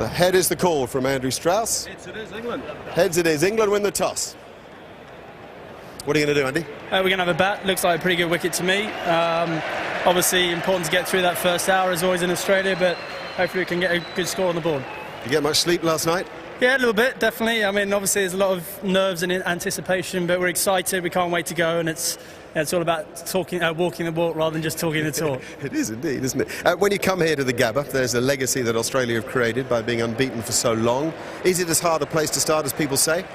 Head is the call from Andrew Strauss. Heads it is, England. Heads it is. England win the toss. What are you going to do, Andy? We're going to have a bat. Looks like a pretty good wicket to me. Obviously important to get through that first hour as always in Australia, but hopefully we can get a good score on the board. Did you get much sleep last night? Yeah, a little bit, definitely. I mean, obviously there's a lot of nerves and anticipation, but we're excited. We can't wait to go, and it's all about walking the walk rather than just talking the talk. It is indeed, isn't it? When you come here to the Gabba, there's a legacy that Australia have created by being unbeaten for so long. Is it as hard a place to start as people say?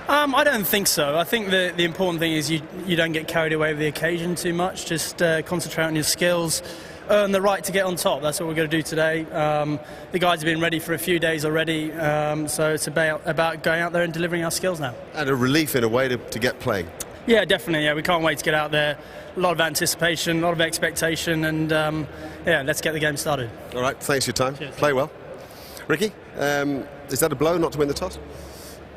I don't think so. I think the important thing is you don't get carried away with the occasion too much. Just concentrate on your skills, earn the right to get on top. That's what we're going to do today. The guys have been ready for a few days already, so it's about going out there and delivering our skills now. And a relief in a way to get playing. Yeah, definitely. Yeah, we can't wait to get out there. A lot of anticipation, a lot of expectation, and yeah, let's get the game started. All right, thanks for your time. Cheers. Play well. Ricky, is that a blow not to win the toss?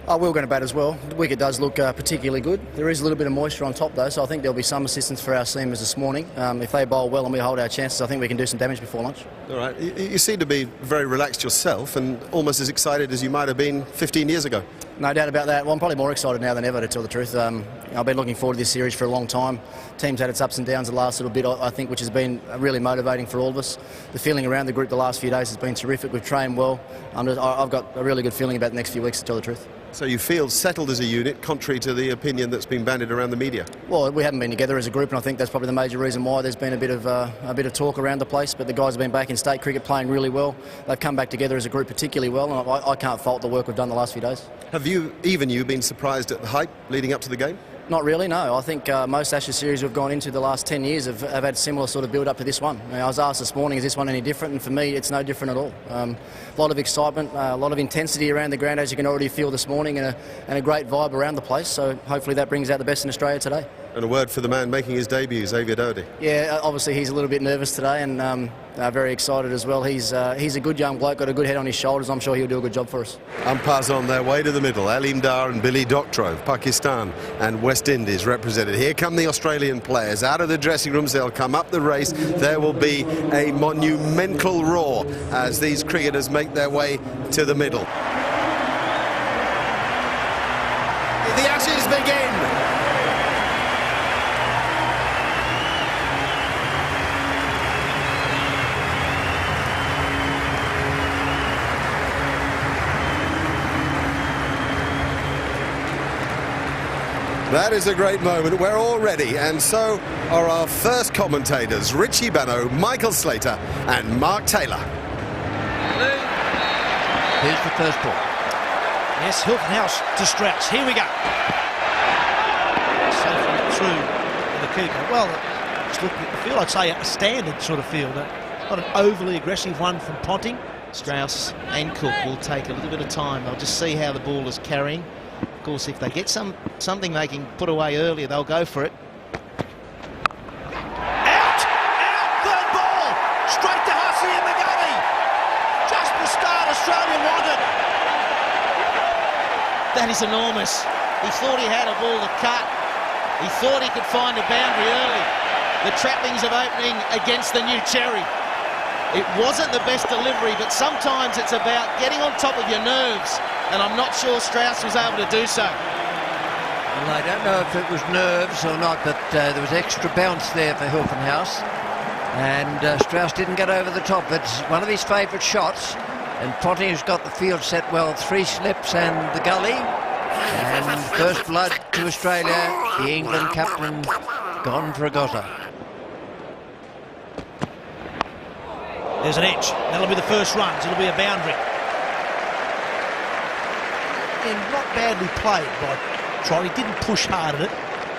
We're going to bat as well. The wicket does look particularly good. There is a little bit of moisture on top though, so I think there'll be some assistance for our seamers this morning. If they bowl well and we hold our chances, I think we can do some damage before lunch. All right. You seem to be very relaxed yourself and almost as excited as you might have been 15 years ago. No doubt about that. Well, I'm probably more excited now than ever, to tell the truth. I've been looking forward to this series for a long time. Team's had its ups and downs the last little bit, I think, which has been really motivating for all of us. The feeling around the group the last few days has been terrific. We've trained well. I've got a really good feeling about the next few weeks, to tell the truth. So you feel settled as a unit, contrary to the opinion that's been bandied around the media? Well, we haven't been together as a group, and I think that's probably the major reason why there's been a bit of talk around the place. But the guys have been back in state cricket playing really well. They've come back together as a group particularly well, and I can't fault the work we've done the last few days. Have you, even you, been surprised at the hype leading up to the game? Not really, no. I think most Ashes series we've gone into the last 10 years have had similar sort of build-up to this one. I was asked this morning, is this one any different? And for me, it's no different at all. A lot of excitement, a lot of intensity around the ground, as you can already feel this morning, and a great vibe around the place. So hopefully that brings out the best in Australia today. And a word for the man making his debut, Xavier Doherty. Yeah, obviously he's a little bit nervous today, and very excited as well. He's a good young bloke, got a good head on his shoulders. I'm sure he'll do a good job for us. Umpires on their way to the middle. Aleem Dar and Billy Doctorow, Pakistan and West Indies represented. Here come the Australian players. Out of the dressing rooms, they'll come up the race. There will be a monumental roar as these cricketers make their way to the middle. The Ashes begin. That is a great moment. We're all ready, and so are our first commentators, Richie Benaud, Michael Slater and Mark Taylor. Here's the first ball. Yes, Hilton House to Strauss. Here we go. Safely through the keeper. Well, just looking at the field, I'd say a standard sort of field. Not an overly aggressive one from Ponting. Strauss and Cook will take a little bit of time. They'll just see how the ball is carrying. Of course, if they get something they can put away earlier, they'll go for it. Out! Third ball! Straight to Hussey in the gully! Just the start Australia wanted. That is enormous. He thought he had a ball to cut. He thought he could find a boundary early. The trappings of opening against the new Cherry. It wasn't the best delivery, but sometimes it's about getting on top of your nerves. And I'm not sure Strauss was able to do so. Well, I don't know if it was nerves or not, but there was extra bounce there for Hilton House. And Strauss didn't get over the top. It's one of his favourite shots. And Ponting's got the field set well. 3 slips and the gully. And first blood to Australia. The England captain gone for a gotter. There's an edge. That'll be the first runs. It'll be a boundary. And not badly played by Trott. He didn't push hard at it.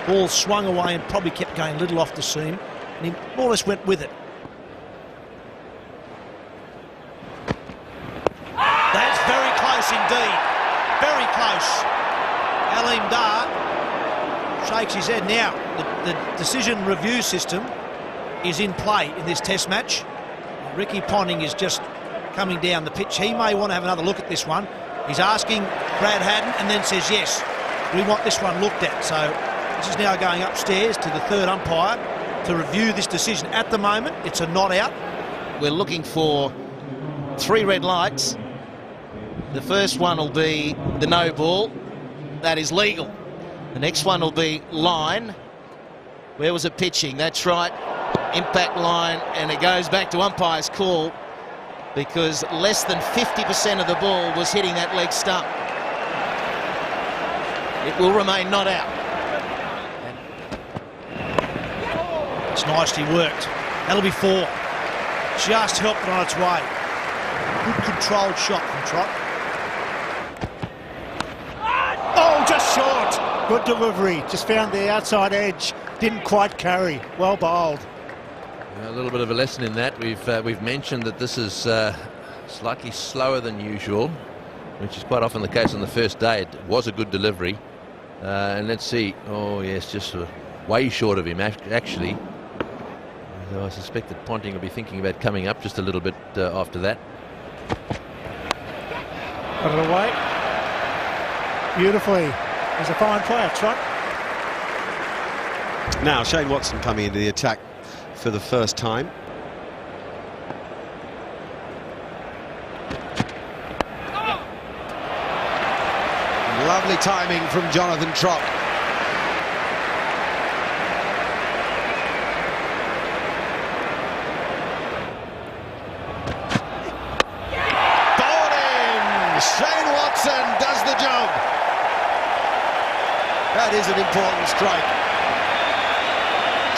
Ball swung away and probably kept going a little off the seam. And he more or less went with it. That's very close indeed. Very close. Aleem Dar shakes his head now. The decision review system is in play in this test match. Ricky Ponting is just coming down the pitch. He may want to have another look at this one. He's asking Brad Haddin and then says, yes, we want this one looked at. So this is now going upstairs to the third umpire to review this decision. At the moment, it's a not out. We're looking for 3 red lights The first one will be the no ball. That is legal. The next one will be line. Where was it pitching? That's right. Impact line, and it goes back to umpire's call because less than 50% of the ball was hitting that leg stump. It will remain not out. It's nicely worked. That'll be 4. Just helped it on its way. Good controlled shot from Trott. Oh, just short. Good delivery. Just found the outside edge. Didn't quite carry. Well bowled. A little bit of a lesson in that. We've mentioned that this is slightly slower than usual, which is quite often the case on the first day. It was a good delivery. And let's see. Oh, yes, just way short of him, actually. Though I suspect that Ponting will be thinking about coming up just a little bit after that. Put it away. Beautifully. He's a fine player, Trott. Now Shane Watson coming into the attack for the first time. Lovely timing from Jonathan Trott. Bowled in! Shane Watson does the job. That is an important strike.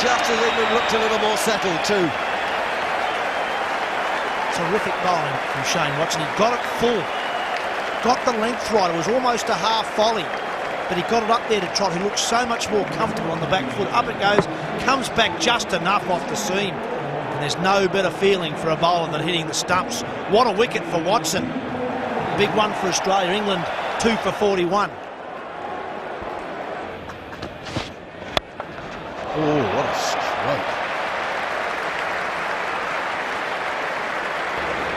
Just as England looked a little more settled too. Terrific bowling from Shane Watson. He got it full. Got the length right. It was almost a half volley, but he got it up there to Trott, who looks so much more comfortable on the back foot. Up it goes, comes back just enough off the seam. And there's no better feeling for a bowler than hitting the stumps. What a wicket for Watson. Big one for Australia. England 2 for 41. Oh, what a stroke.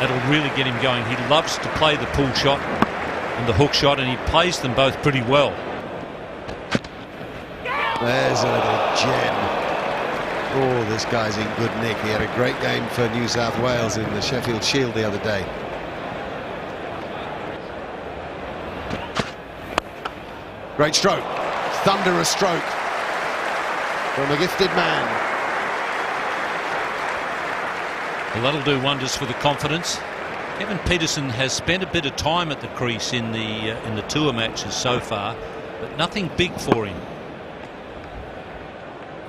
That'll really get him going. He loves to play the pull shot and the hook shot, and he plays them both pretty well. There's a little gem. Oh, this guy's in good nick. He had a great game for New South Wales in the Sheffield Shield the other day. Great stroke. Thunderous stroke from a gifted man. Well, that'll do wonders for the confidence. Kevin Peterson has spent a bit of time at the crease in the tour matches so far, but nothing big for him.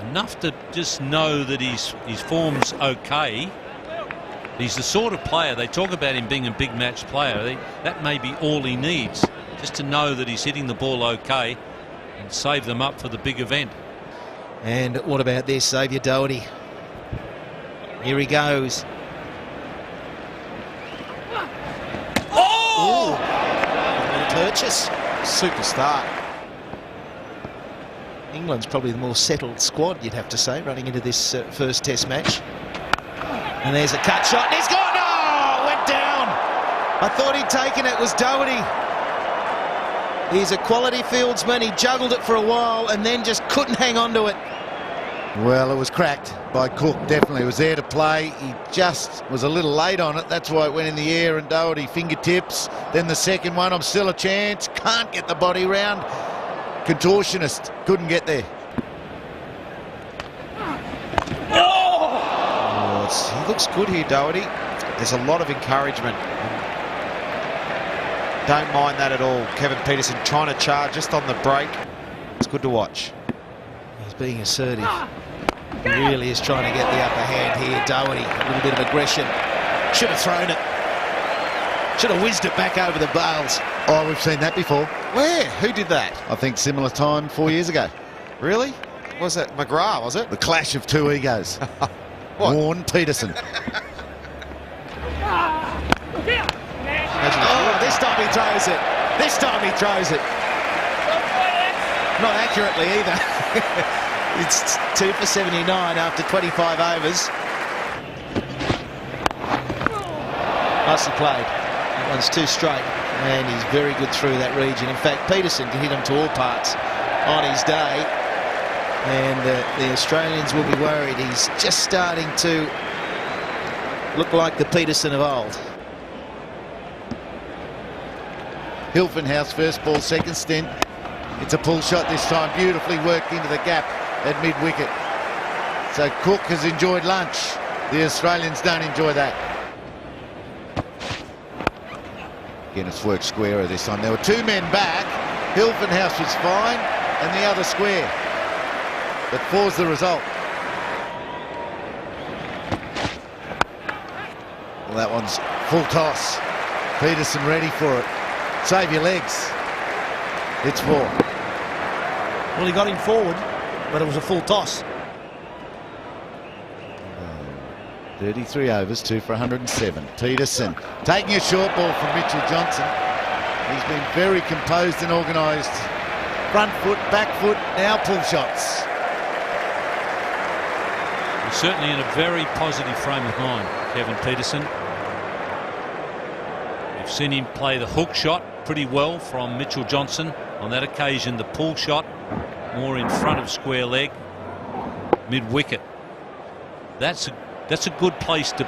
Enough to just know that his form's okay. He's the sort of player, they talk about him being a big match player. That may be all he needs, just to know that he's hitting the ball okay and save them up for the big event. And what about this, Xavier Doherty? Here he goes. Oh! Purchase. Superstar. England's probably the more settled squad, you'd have to say, running into this first test match. And there's a cut shot, and he's gone! Oh, went down! I thought he'd taken it, was Doherty. He's a quality fieldsman. He juggled it for a while and then just couldn't hang on to it. Well, it was cracked by Cook, definitely. It was there to play. He just was a little late on it. That's why it went in the air, and Doherty fingertips. Then the second one, I'm still a chance. Can't get the body round. Contortionist, couldn't get there. Oh, he looks good here, Doherty. There's a lot of encouragement. Don't mind that at all. Kevin Peterson trying to charge just on the break. It's good to watch. He's being assertive. He really is trying to get the upper hand here. Doherty, a little bit of aggression. Should have thrown it. Should have whizzed it back over the bales. Oh, we've seen that before. Where? Who did that? I think similar time 4 years ago. Really? Was that McGrath, was it? The clash of two egos. What? Warren Peterson. Oh, this time he throws it. This time he throws it. Not accurately either. It's 2 for 79 after 25 overs. Nicely played. That one's too straight, and he's very good through that region. In fact, Peterson can hit him to all parts on his day, and the Australians will be worried. He's just starting to look like the Peterson of old. Hilton House first ball, second stint. It's a pull shot this time, beautifully worked into the gap at mid-wicket. So Cook has enjoyed lunch. The Australians don't enjoy that. Again, it's worked squarer this time. There were two men back. Hilton House was fine, and the other square. But four's the result. Well, that one's full toss. Peterson ready for it. Save your legs. It's 4. Well, he got him forward, but it was a full toss. 33 overs, 2 for 107. Peterson taking a short ball from Mitchell Johnson. He's been very composed and organised. Front foot, back foot, now pull shots. He's certainly in a very positive frame of mind, Kevin Peterson. We've seen him play the hook shot pretty well from Mitchell Johnson. On that occasion, the pull shot more in front of square leg, mid-wicket. That's a good place to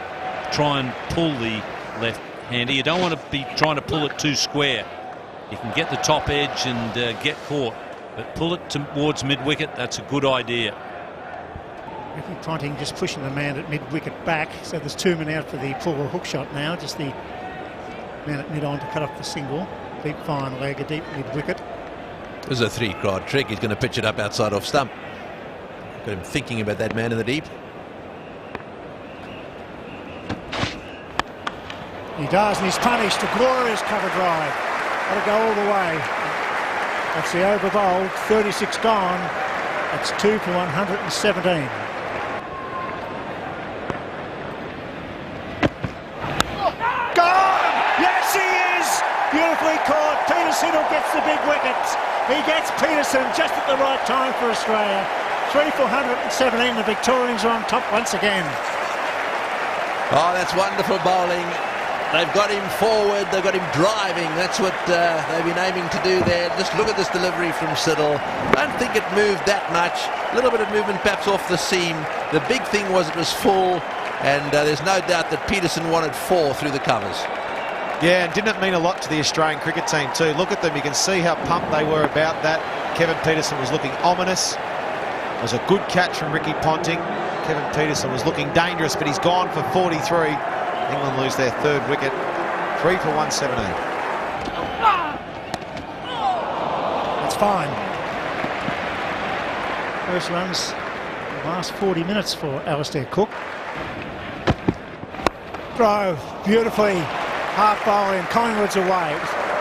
try and pull the left-hander. You don't want to be trying to pull it too square. You can get the top edge and get caught, but pull it towards mid-wicket. That's a good idea. Ricky Ponting just pushing the man at mid-wicket back, so there's 2 men out for the pull or hook shot now. Just the man at mid-on to cut off the single. Deep fine leg, a deep mid-wicket. This is a 3-card trick. He's going to pitch it up outside off stump. Got him thinking about that man in the deep. He does, and he's punished. A glorious cover drive. That'll go all the way. That's the over bowled. 36 gone. That's 2 for 117. Gone! Yes, he is! Beautifully caught. Peterson who gets the big wicket. He gets Peterson just at the right time for Australia. 3 for 117. The Victorians are on top once again. Oh, that's wonderful bowling. They've got him forward, they've got him driving. That's what they've been aiming to do there. Just look at this delivery from Siddle. Don't think it moved that much. A little bit of movement perhaps off the seam. The big thing was it was full, and there's no doubt that Peterson wanted 4 through the covers. Yeah, and didn't it mean a lot to the Australian cricket team too? Look at them, you can see how pumped they were about that. Kevin Peterson was looking ominous. It was a good catch from Ricky Ponting. Kevin Peterson was looking dangerous, but he's gone for 43. England lose their 3rd wicket. 3 for 117. That's fine. First runs the last 40 minutes for Alastair Cook. Throw beautifully. Half bowling. Collingwood's away.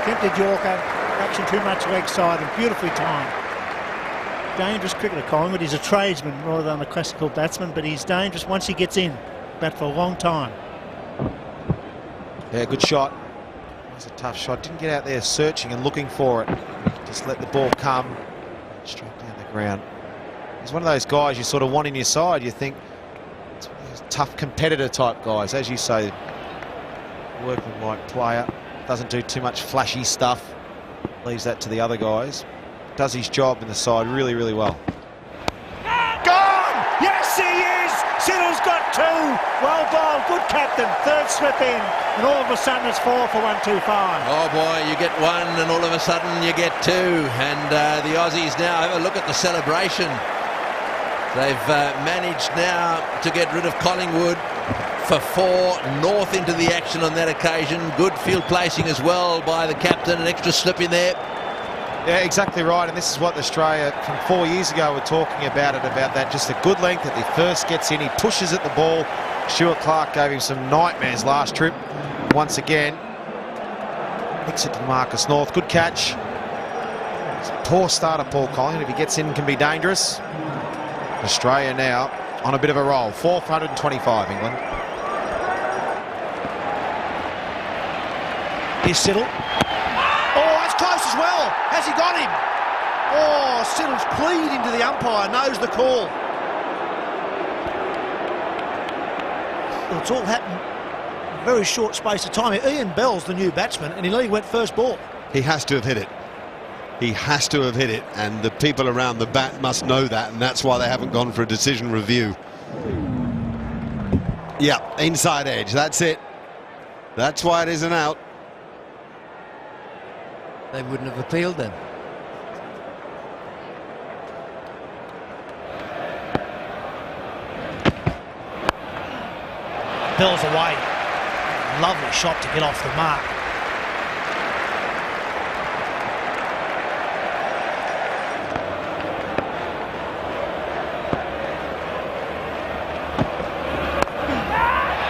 Tempted Yorker. Action too much leg side and beautifully timed. Dangerous cricketer, Collingwood. He's a tradesman rather than a classical batsman, but he's dangerous once he gets in. Bat for a long time. Yeah, good shot. It was a tough shot. Didn't get out there searching and looking for it. Just let the ball come straight down the ground. He's one of those guys you sort of want in your side. You think it's one of those tough competitor type guys. As you say, workman-like player. Doesn't do too much flashy stuff. Leaves that to the other guys. Does his job in the side really, really well. Gone! Yes, he is! Siddle's got 2. Well bowled, good captain. 3rd slip in, and all of a sudden it's 4 for 125. Oh boy, you get 1 and all of a sudden you get 2, and the Aussies now have a look at the celebration. They've managed now to get rid of Collingwood for 4, North into the action on that occasion. Good field placing as well by the captain, an extra slip in there. Yeah, exactly right, and this is what Australia from 4 years ago were talking about that, just a good length that he first gets in, he pushes at the ball. Stuart Clark gave him some nightmares last trip. Once again, nicks it to Marcus North, good catch. It's a poor start of Paul Collingwood, if he gets in can be dangerous. Australia now on a bit of a roll, 4 for 125 England. Here's Siddle. Oh, that's close as well. Has he got him? Oh, Siddle's pleading to the umpire, knows the call. Well, it's all happened in a very short space of time. Ian Bell's the new batsman, and he only went first ball. He has to have hit it. He has to have hit it, and the people around the bat must know that, and that's why they haven't gone for a decision review. Yeah, inside edge, that's it. That's why it isn't out. they wouldn't have appealed then. Bell's away. Lovely shot to get off the mark.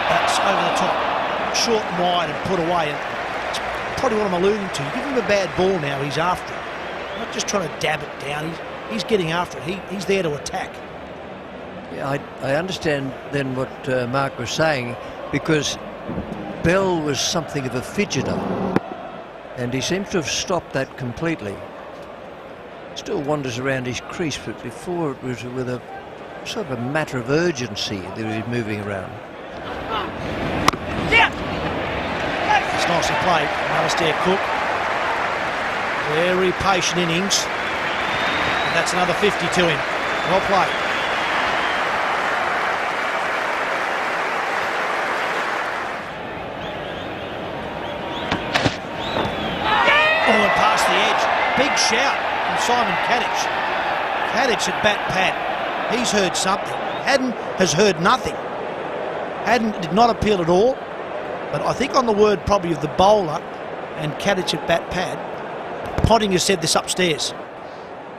That's over the top. Short and wide and put away. And it's probably what I'm alluding to. You give him a bad ball now, he's after it. Not just trying to dab it down. He's getting after it. He's there to attack. Yeah, I understand then what Mark was saying, because Bell was something of a fidgeter, and he seems to have stopped that completely. Still wanders around his crease, but before it was with a sort of a matter of urgency that he was moving around. It's nicely played, Alastair Cook. Very patient innings. And that's another 50 to him. Well played. Past the edge. Big shout from Simon Kadich. Kadich at bat pad. He's heard something. Haddon has heard nothing. Haddon did not appeal at all. But I think on the word probably of the bowler and Kadich at bat pad, Potting has said this upstairs.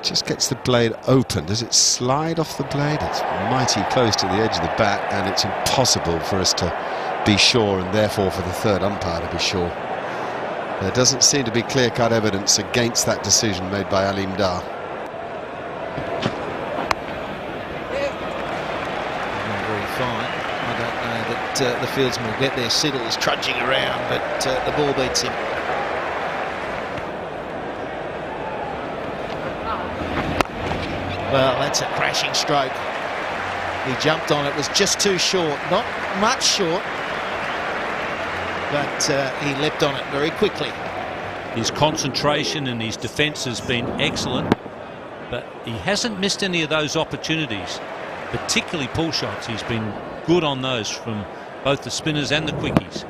Just gets the blade open. Does it slide off the blade? It's mighty close to the edge of the bat, and it's impossible for us to be sure, and therefore for the third umpire to be sure. There doesn't seem to be clear-cut evidence against that decision made by Aleem Dar. Not very fine. I don't know that the fieldsman will get there. Siddle is trudging around, but the ball beats him. Well, that's a crashing stroke. He jumped on it, was just too short. Not much short, but he leapt on it very quickly. His concentration and his defence has been excellent, but he hasn't missed any of those opportunities, particularly pull shots. He's been good on those from both the spinners and the quickies.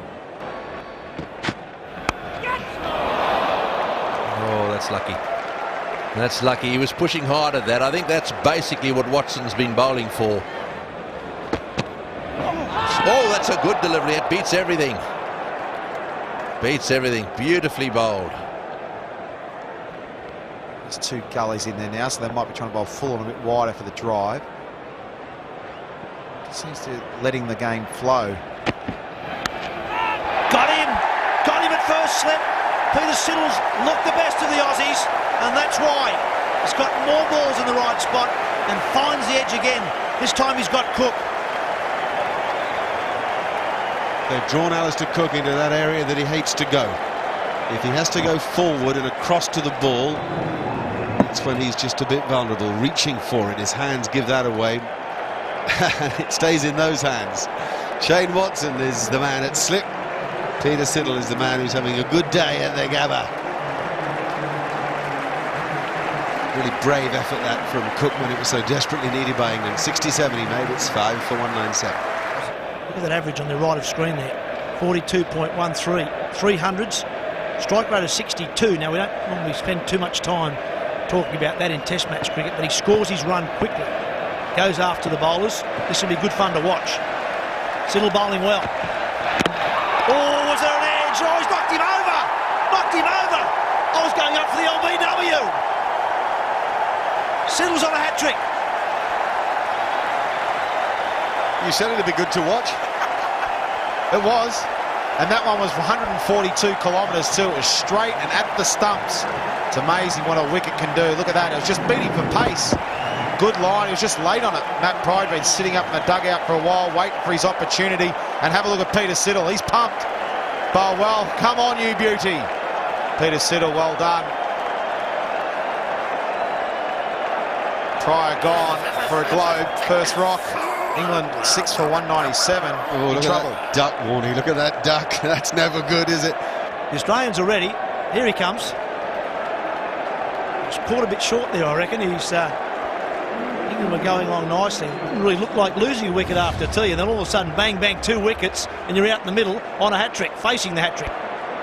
Oh, that's lucky. That's lucky. He was pushing hard at that. I think that's basically what Watson's been bowling for. Oh, that's a good delivery. It beats everything. Beats everything. Beautifully bowled. There's two gullies in there now, so they might be trying to bowl full and a bit wider for the drive. Seems to be letting the game flow. Got him! Got him at first slip. Peter Siddle's looked the best of the Aussies, and that's why. He's got more balls in the right spot and finds the edge again. This time he's got Cook. They've drawn Alastair Cook into that area that he hates to go. If he has to go forward and across to the ball, it's when he's just a bit vulnerable, reaching for it. His hands give that away. It stays in those hands. Shane Watson is the man at slip. Peter Siddle is the man who's having a good day at the Gabba. Really brave effort that from Cook when it was so desperately needed by England. 67 he made. It's 5 for 197. Look at that average on the right of screen there. 42.13. 300s. Strike rate of 62. Now, we don't normally spend too much time talking about that in Test match cricket, but he scores his run quickly. Goes after the bowlers. This will be good fun to watch. Siddle bowling well. Oh, was there an edge? Oh, he's knocked him over. Knocked him over. I was going up for the LBW. Siddle's on a hat-trick. You said it'd be good to watch. It was. And that one was 142 kilometres too. It was straight and at the stumps. It's amazing what a wicket can do. Look at that. It was just beating for pace. Good line. He was just late on it. Matt Pride been sitting up in the dugout for a while, waiting for his opportunity. And have a look at Peter Siddle. He's pumped. Bowl well. Come on, you beauty. Peter Siddle, well done. Pryor gone for a globe. First rock. England 6 for 197. Oh, look at that duck, Warney. Look at that duck. That's never good, is it? The Australians are ready. Here he comes. He's caught a bit short there, I reckon. England were going along nicely. Didn't really look like losing a wicket after tea. And then all of a sudden, bang, bang, 2 wickets, and you're out in the middle on a hat-trick, facing the hat-trick.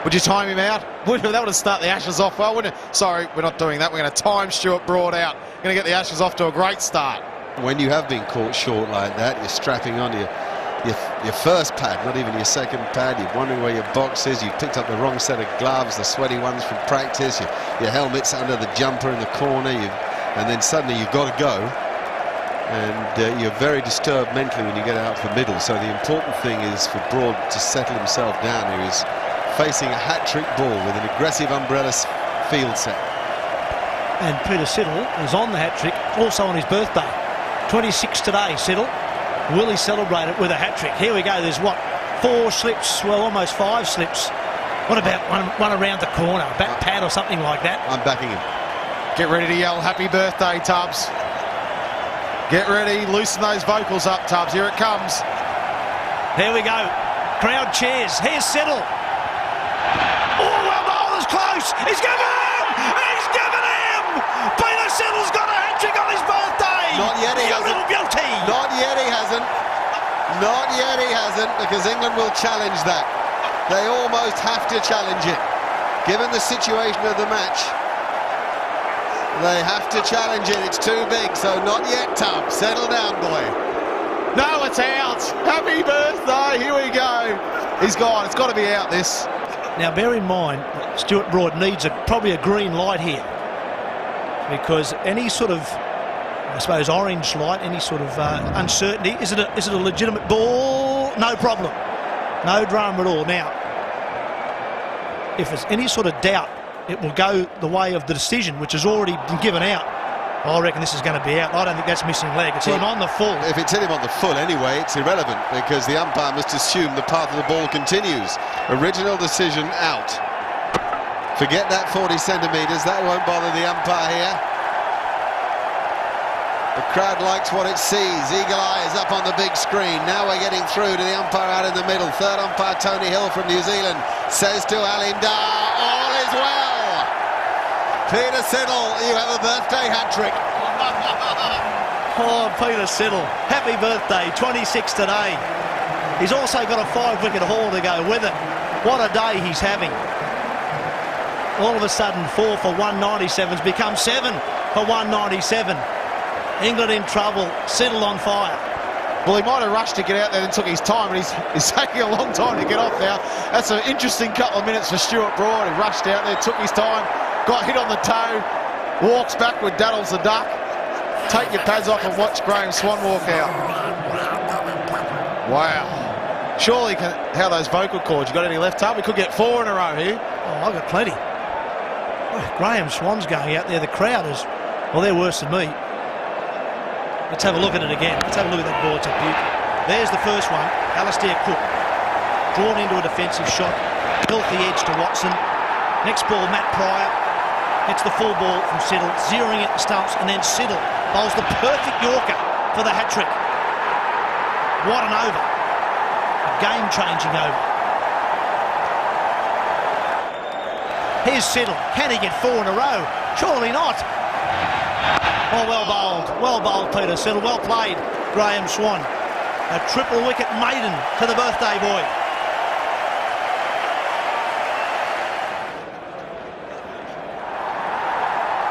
Would you time him out? That would have started the Ashes off well, wouldn't it? Sorry, we're not doing that. We're going to time Stuart Broad out. Going to get the Ashes off to a great start. When you have been caught short like that, you're strapping on your first pad, not even your second pad. You're wondering where your box is. You've picked up the wrong set of gloves, the sweaty ones from practice. Your helmet's under the jumper in the corner. And then suddenly you've got to go. And you're very disturbed mentally when you get out for middle. So the important thing is for Broad to settle himself down. He was facing a hat-trick ball with an aggressive umbrella field set. And Peter Siddle is on the hat-trick, also on his birthday. 26 today, Siddle. Will he celebrate it with a hat-trick? Here we go. There's what? 4 slips, well, almost 5 slips. What about one around the corner, back pad or something like that? I'm backing him. Get ready to yell happy birthday, Tubbs. Get ready, loosen those vocals up, Tubbs. Here it comes. There we go. Crowd cheers. Here's Siddle. Oh, well, bowler's close. He's given him! He's given him! Peter Siddle's got a hat-trick on his birthday! Not yet, he hasn't. Little beauty! Not yet, he hasn't. Not yet, he hasn't, because England will challenge that. They almost have to challenge it. Given the situation of the match, they have to challenge it. It's too big, so not yet, Tubbs. Settle down, boy. No, it's out. Happy birthday. Here we go. He's gone. It's got to be out, this. Now, bear in mind, Stuart Broad needs probably a green light here, because any sort of, I suppose, orange light, any sort of uncertainty. Is it a legitimate ball? No problem. No drama at all. Now, if there's any sort of doubt, it will go the way of the decision, which has already been given out. I reckon this is going to be out. I don't think that's missing leg. It's hit him on the full. If it's hit him on the full anyway, it's irrelevant, because the umpire must assume the path of the ball continues. Original decision, out. Forget that 40 centimetres. That won't bother the umpire here. The crowd likes what it sees. Eagle Eye is up on the big screen. Now we're getting through to the umpire out in the middle. Third umpire, Tony Hill from New Zealand, says to Aleem Dar, all is well. Peter Siddle, you have a birthday hat-trick. Oh, Peter Siddle, happy birthday, 26 today. He's also got a 5-wicket haul to go with it. What a day he's having. All of a sudden, 4 for 197 has become 7 for 197. England in trouble, Siddle on fire. Well, he might have rushed to get out there and took his time, but he's taking a long time to get off now. That's an interesting couple of minutes for Stuart Broad. He rushed out there, took his time, got hit on the toe, walks backward, daddles the duck. Take your pads off and watch Graham Swan walk out. Wow. Surely, how those vocal cords, you got any left up? We could get 4 in a row here. Oh, I've got plenty. Oh, Graham Swan's going out there. The crowd is, well, they're worse than me. Let's have a look at it again. Let's have a look at that ball. It's a beauty. There's the first one. Alastair Cook. Drawn into a defensive shot. Healthy edge to Watson. Next ball, Matt Pryor. Gets the full ball from Siddle. Zeroing at the stumps. And then Siddle bowls the perfect Yorker for the hat-trick. What an over. A game-changing over. Here's Siddle. Can he get 4 in a row? Surely not. Oh, well bowled, Peter Siddle. Well played, Graham Swan. A triple wicket maiden to the birthday boy.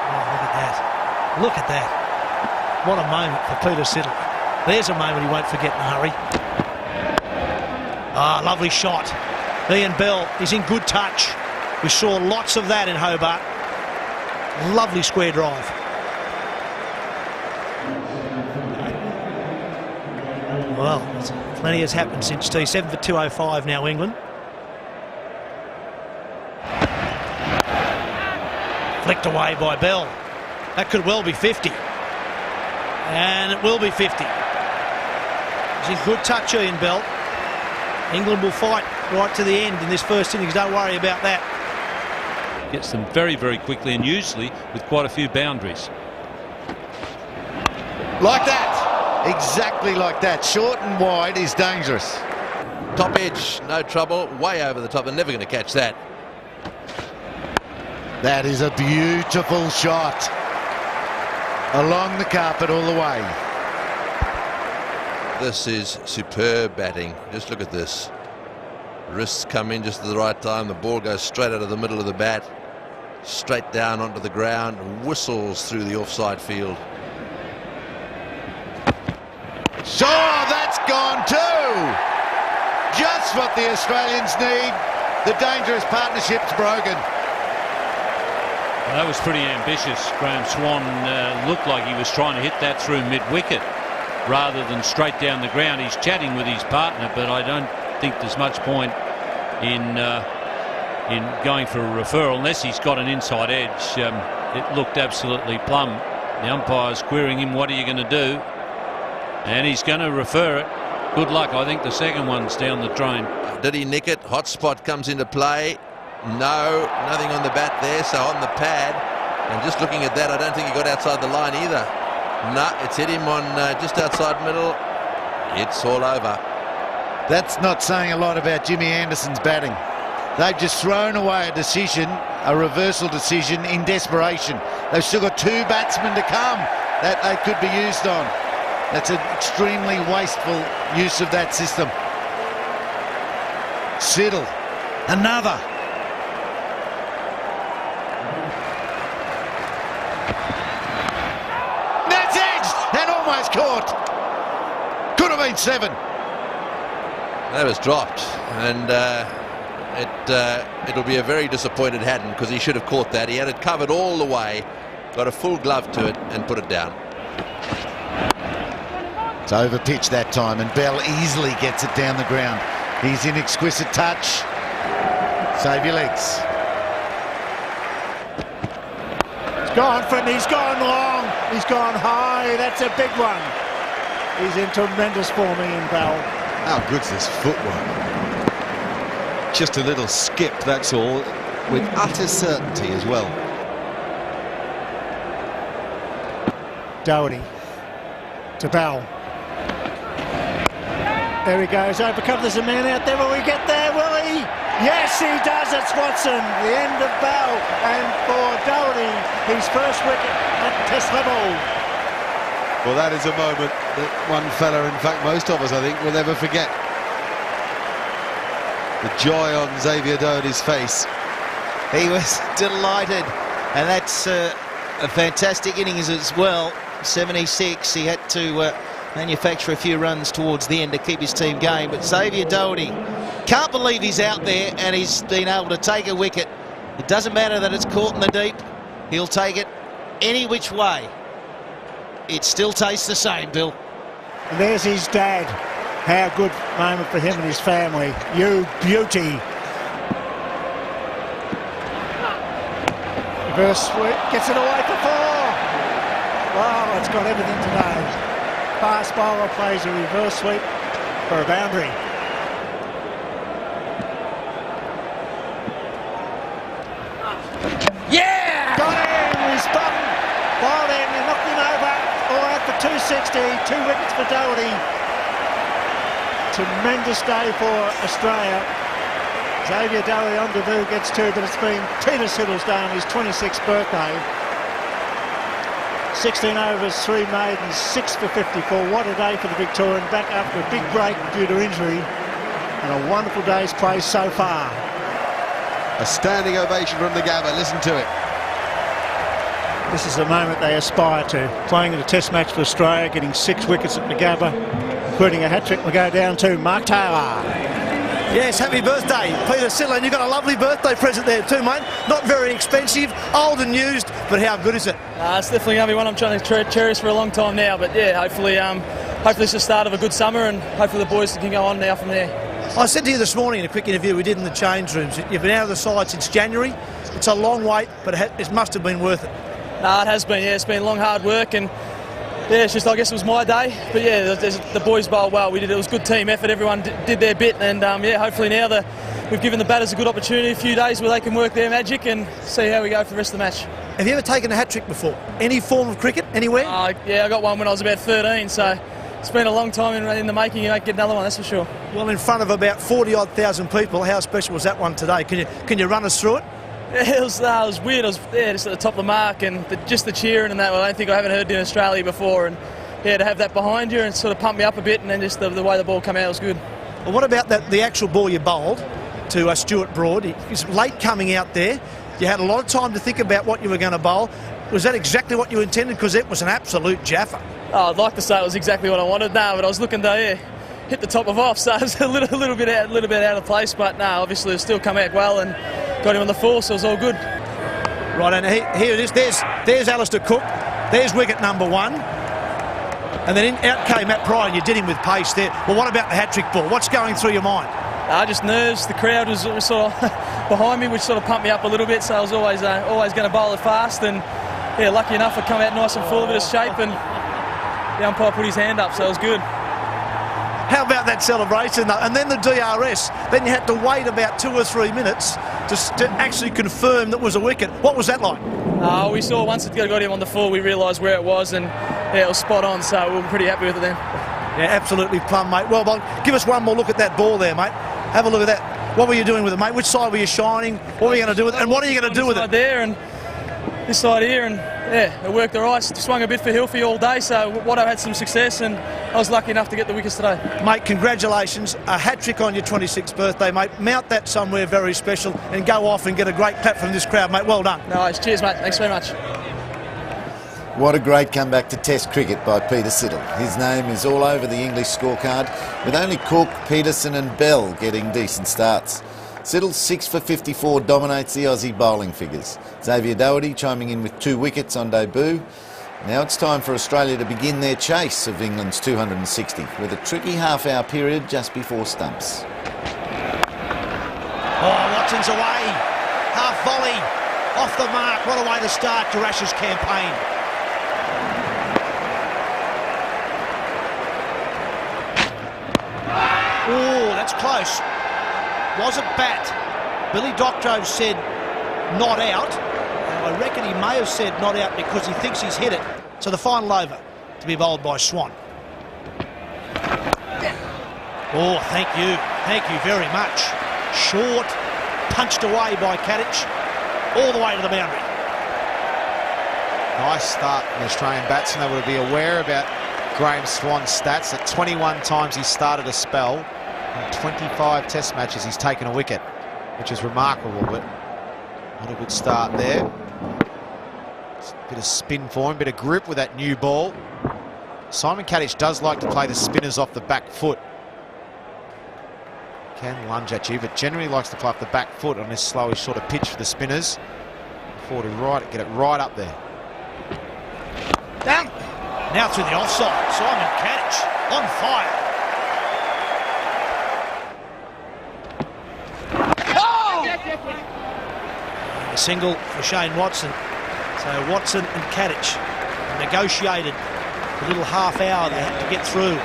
Oh, look at that. Look at that. What a moment for Peter Siddle. There's a moment he won't forget in a hurry. Ah, lovely shot. Ian Bell is in good touch. We saw lots of that in Hobart. Lovely square drive. Well, plenty has happened since T7 for 205 now, England. Flicked away by Bell. That could well be 50. And it will be 50. He's in good touch, Ian Bell. England will fight right to the end in this first innings. Don't worry about that. Gets them very, very quickly, and usually with quite a few boundaries. Like that. Exactly like that. Short and wide is dangerous. Top edge, no trouble. Way over the top. They're never going to catch that. That is a beautiful shot. Along the carpet all the way. This is superb batting. Just look at this. Wrists come in just at the right time. The ball goes straight out of the middle of the bat, straight down onto the ground, and whistles through the offside field. So that's gone too. Just what the Australians need. The dangerous partnership's broken. Well, that was pretty ambitious. Graham Swan looked like he was trying to hit that through mid-wicket rather than straight down the ground. He's chatting with his partner, but I don't think there's much point in going for a referral unless he's got an inside edge. It looked absolutely plumb. The umpire's querying him, what are you going to do? And he's going to refer it. Good luck. I think the second one's down the drain. Did he nick it? Hot spot comes into play. No, nothing on the bat there, so on the pad. And just looking at that, I don't think he got outside the line either. No, it's hit him on just outside middle. It's all over. That's not saying a lot about Jimmy Anderson's batting. They've just thrown away a decision, a reversal decision, in desperation. They've still got 2 batsmen to come that they could be used on. That's an extremely wasteful use of that system. Siddle, another. That's edged and almost caught. Could have been 7. That was dropped, and it'll be a very disappointed Haddon because he should have caught that. He had it covered all the way, got a full glove to it and put it down. It's over pitch that time, and Bell easily gets it down the ground. He's in exquisite touch. Save your legs. He's gone for it, he's gone long, he's gone high, that's a big one. He's in tremendous form, Ian Bell. How good's this footwork? Just a little skip, that's all, with utter certainty as well. Doherty to Bell. There he goes, overcomes. There's a man out there. Will he get there? Will he? Yes, he does. It's Watson. The end of Bell. And for Doherty, his first wicket at Test level. Well, that is a moment that one fella, in fact most of us, I think, will never forget. The joy on Xavier Doherty's face. He was delighted, and that's a fantastic innings as well. 76. He had to manufacture a few runs towards the end to keep his team going, but Xavier Doherty can't believe he's out there and he's been able to take a wicket. It doesn't matter that it's caught in the deep, he'll take it any which way. It still tastes the same, Bill. And there's his dad. How good moment for him and his family. You beauty. Reverse sweep, gets it away for 4. Wow, it's got everything today. Fast bowler plays a reverse sweep for a boundary. Yeah! Got him! He's bowled him, he knocked him over. All out for 260, 2 wickets for Doherty. Tremendous day for Australia. Xavier Doherty on debut gets 2, but it's been Peter Siddle's day on his 26th birthday. 16 overs, 3 maidens, 6 for 54. What a day for the Victorian, back after a big break due to injury, and a wonderful day's play so far. A standing ovation from the Gabba, listen to it. This is the moment they aspire to, playing in a test match for Australia, getting 6 wickets at the Gabba, including a hat-trick will go down to Mark Taylor. Yes, happy birthday, Peter Siddle, and you've got a lovely birthday present there too, mate. Not very expensive, old and used, but how good is it? It's definitely going to be one I'm trying to cherish for a long time now, but yeah, hopefully it's the start of a good summer, and hopefully the boys can go on now from there. I said to you this morning in a quick interview we did in the change rooms, you've been out of the side since January. It's a long wait, but it must have been worth it. No, it has been, yeah, it's been long, hard work, and yeah, it's just, I guess it was my day, but yeah, the boys bowled well. It was good team effort, everyone did their bit, and yeah, hopefully now we've given the batters a good opportunity, a few days where they can work their magic and see how we go for the rest of the match. Have you ever taken a hat-trick before? Any form of cricket, anywhere? Yeah, I got one when I was about 13, so it's been a long time in the making. You don't get another one, that's for sure. Well, in front of about 40-odd thousand people, how special was that one today? Can you run us through it? Yeah, it was weird. I was just at the top of the mark, and just the cheering and that. Well, I don't think I haven't heard it in Australia before, and yeah, to have that behind you and sort of pump me up a bit, and then just the way the ball came out was good. Well, what about the actual ball you bowled to Stuart Broad? He's late coming out there. You had a lot of time to think about what you were going to bowl. Was that exactly what you intended? Because it was an absolute jaffa. Oh, I'd like to say it was exactly what I wanted. No, but I was looking to hit the top of off, so it was a little bit out of place. But no, obviously it's still come out well and got him on the full, so it was all good. Right, and here it is. There's Alistair Cook. There's wicket number 1. And then out came Matt Pryor, and you did him with pace there. Well, what about the hat-trick ball? What's going through your mind? Just nerves. The crowd was sort of behind me, which sort of pumped me up a little bit, so I was always going to bowl it fast. And yeah, lucky enough, I come out nice and full, a bit of shape, and the umpire put his hand up, so it was good. How about that celebration, though? And then the DRS. Then you had to wait about 2 or 3 minutes to actually confirm that was a wicket. What was that like? We saw once it got him on the full, we realised where it was, and yeah, it was spot on, so we were pretty happy with it then. Yeah, absolutely plumb, mate. Well, give us one more look at that ball there, mate. Have a look at that. What were you doing with it, mate? Which side were you shining? What were you going to do with it? And what are you going to do with it? There and this side here, and yeah, it worked all right. Swung a bit for Hilfy all day, so Watto had some success, and I was lucky enough to get the wickets today. Mate, congratulations. A hat-trick on your 26th birthday, mate. Mount that somewhere very special and go off and get a great clap from this crowd, mate. Well done. Nice. Cheers, mate. Thanks very much. What a great comeback to Test cricket by Peter Siddle. His name is all over the English scorecard, with only Cook, Peterson and Bell getting decent starts. Siddle's 6 for 54 dominates the Aussie bowling figures. Xavier Doherty chiming in with 2 wickets on debut. Now it's time for Australia to begin their chase of England's 260, with a tricky half-hour period just before stumps. Oh, Watson's away. Half volley. Off the mark. What a way to start Jurash's campaign. Oh, that's close. Was it bat? Billy Doctrove said not out. I reckon he may have said not out because he thinks he's hit it. So the final over to be bowled by Swan. Oh, thank you. Thank you very much. Short, punched away by Kadich, all the way to the boundary. Nice start from the Australian batsman. They will be aware about Graham Swan's stats. At 21 times he started a spell. In 25 test matches he's taken a wicket, which is remarkable, but not a good start there. Bit of spin for him, bit of grip with that new ball. Simon Kadich does like to play the spinners off the back foot. Can lunge at you, but generally likes to play off the back foot on this slowish sort of pitch for the spinners. Forward to right, get it right up there. Down. Now through the offside. Simon Kadich on fire. A single for Shane Watson. So Watson and Kadich negotiated a little half hour they had to get through.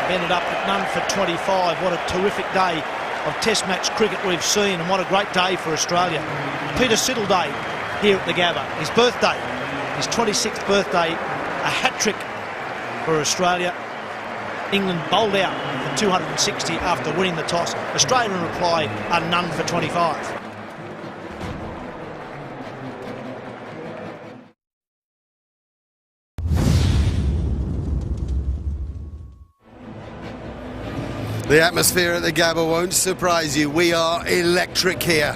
Ended up at none for 25. What a terrific day of Test match cricket we've seen, and what a great day for Australia. Peter Siddle Day here at the Gabba. His birthday, his 26th birthday, a hat-trick for Australia. England bowled out for 260 after winning the toss. Australia in reply are none for 25. The atmosphere at the Gabba won't surprise you. We are electric here.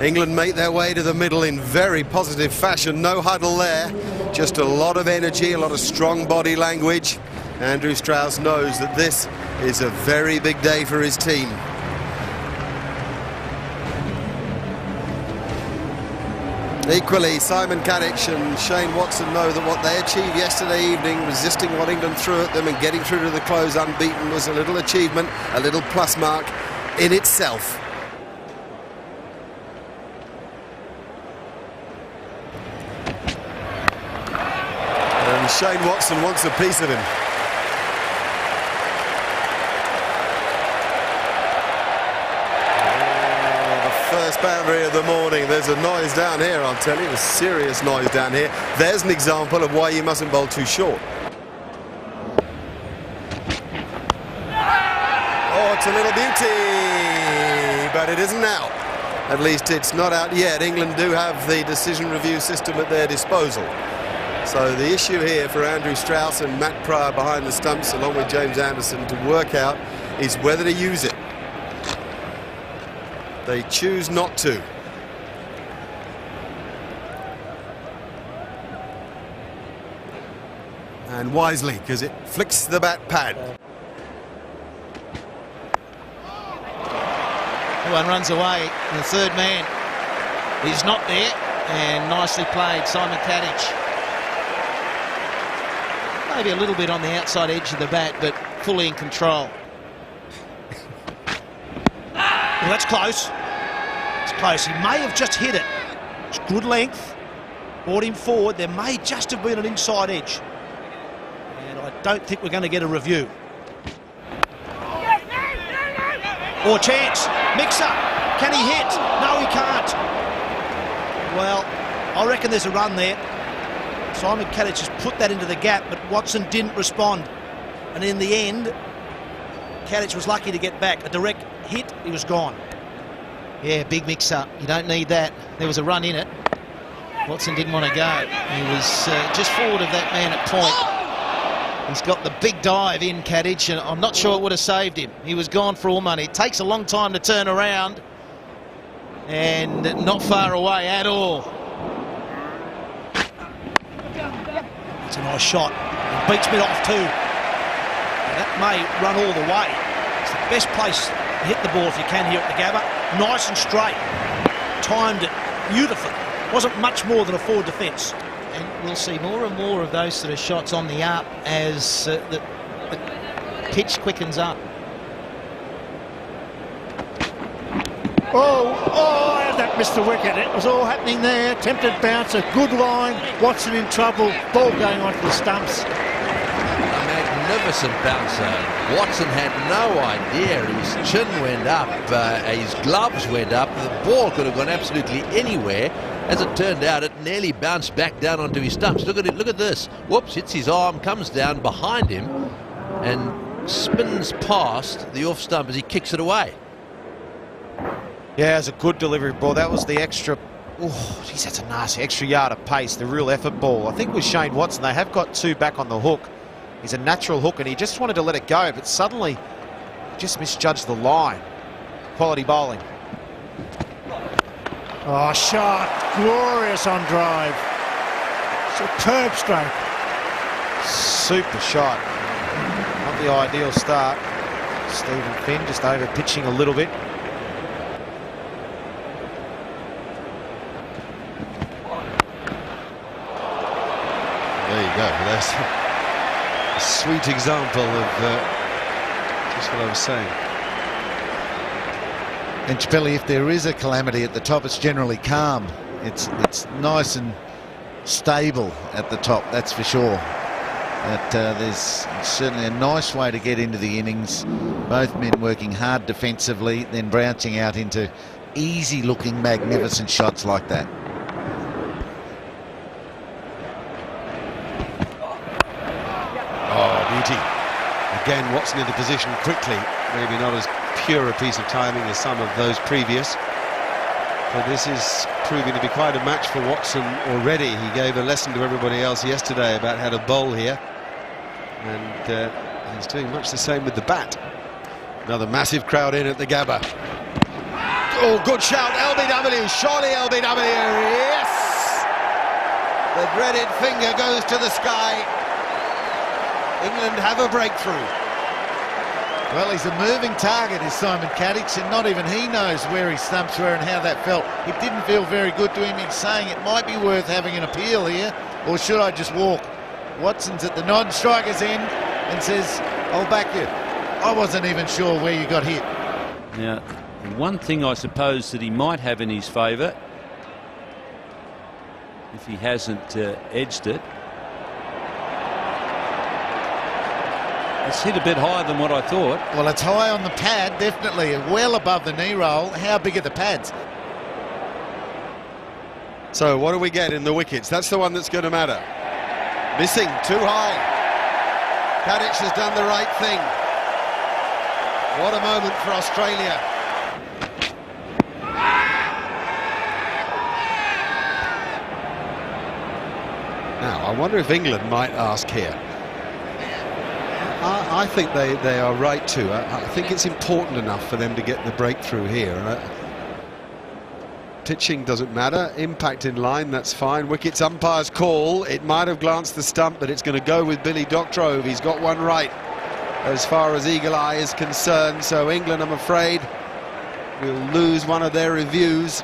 England make their way to the middle in very positive fashion. No huddle there. Just a lot of energy, a lot of strong body language. Andrew Strauss knows that this is a very big day for his team. Equally, Simon Kadich and Shane Watson know that what they achieved yesterday evening, resisting what England threw at them and getting through to the close unbeaten, was a little achievement, a little plus mark in itself. And Shane Watson wants a piece of him. First boundary of the morning. There's a noise down here, I'll tell you, a serious noise down here. There's an example of why you mustn't bowl too short. Oh, it's a little beauty, but it isn't out. At least it's not out yet. England do have the decision review system at their disposal. So the issue here for Andrew Strauss and Matt Pryor behind the stumps, along with James Anderson, to work out is whether to use it. They choose not to. And wisely, because it flicks the bat pad. One runs away. The third man is not there. And nicely played, Simon Kadich. Maybe a little bit on the outside edge of the bat, but fully in control. Well, that's close. It's close. He may have just hit it. It's good length. Brought him forward. There may just have been an inside edge. And I don't think we're going to get a review. Or chance. Mixer. Can he hit? No, he can't. Well, I reckon there's a run there. Simon Kadich has put that into the gap, but Watson didn't respond. And in the end, Kadich was lucky to get back. A direct hit, he was gone. Yeah, big mix-up. You don't need that. There was a run in it. Watson didn't want to go. He was just forward of that man at point. He's got the big dive in, Kadich, and I'm not sure it would have saved him. He was gone for all money. It takes a long time to turn around, and not far away at all. It's a nice shot. He beats mid off too. That may run all the way. It's the best place to hit the ball if you can here at the Gabba. Nice and straight. Timed it beautifully. Wasn't much more than a forward defence. And we'll see more and more of those sort of shots on the up as the pitch quickens up. Oh, that missed the wicket. It was all happening there. Attempted bouncer, good line. Watson in trouble. Ball going onto the stumps. A magnificent bouncer. Watson had no idea. His chin went up, his gloves went up. The ball could have gone absolutely anywhere. As it turned out, it nearly bounced back down onto his stumps. Look at it. Look at this. Whoops! Hits his arm, comes down behind him, and spins past the off stump as he kicks it away. Yeah, it was a good delivery ball. That was the extra... Oh, geez, that's a nasty extra yard of pace, the real effort ball. I think with Shane Watson, they have got two back on the hook. He's a natural hook, and he just wanted to let it go, but suddenly he just misjudged the line. Quality bowling. Oh, shot. Glorious on drive. Superb stroke. Super shot. Not the ideal start. Stephen Finn just over pitching a little bit. There you go. That's a sweet example of just what I was saying. And Chappelli, if there is a calamity at the top, it's generally calm. It's nice and stable at the top, that's for sure. But there's certainly a nice way to get into the innings. Both men working hard defensively, then bouncing out into easy-looking, magnificent shots like that. Oh, beauty. Again, Watson into position quickly. Maybe not as pure a piece of timing as some of those previous. But this is proving to be quite a match for Watson already. He gave a lesson to everybody else yesterday about how to bowl here. And he's doing much the same with the bat. Another massive crowd in at the Gabba. Oh, good shout, LBW, surely LBW, yes! The dreaded finger goes to the sky. England have a breakthrough. Well, he's a moving target, is Simon Kadich, and not even he knows where his stumps were and how that felt. It didn't feel very good to him. He's saying it might be worth having an appeal here, or should I just walk? Watson's at the non-striker's end and says, I'll back you. I wasn't even sure where you got hit. Now, one thing I suppose that he might have in his favour, if he hasn't edged it, it's hit a bit higher than what I thought. Well, it's high on the pad, definitely, well above the knee roll. How big are the pads? So what do we get in the wickets? That's the one that's going to matter. Missing, too high. Kadich has done the right thing. What a moment for Australia. Now, I wonder if England might ask here. I think they are right to. I think it's important enough for them to get the breakthrough here. And pitching doesn't matter. Impact in line, that's fine. Wickets umpire's call. It might have glanced the stump, but it's going to go with Billy Doctrove. He's got one right as far as Eagle Eye is concerned. So England, I'm afraid, will lose one of their reviews.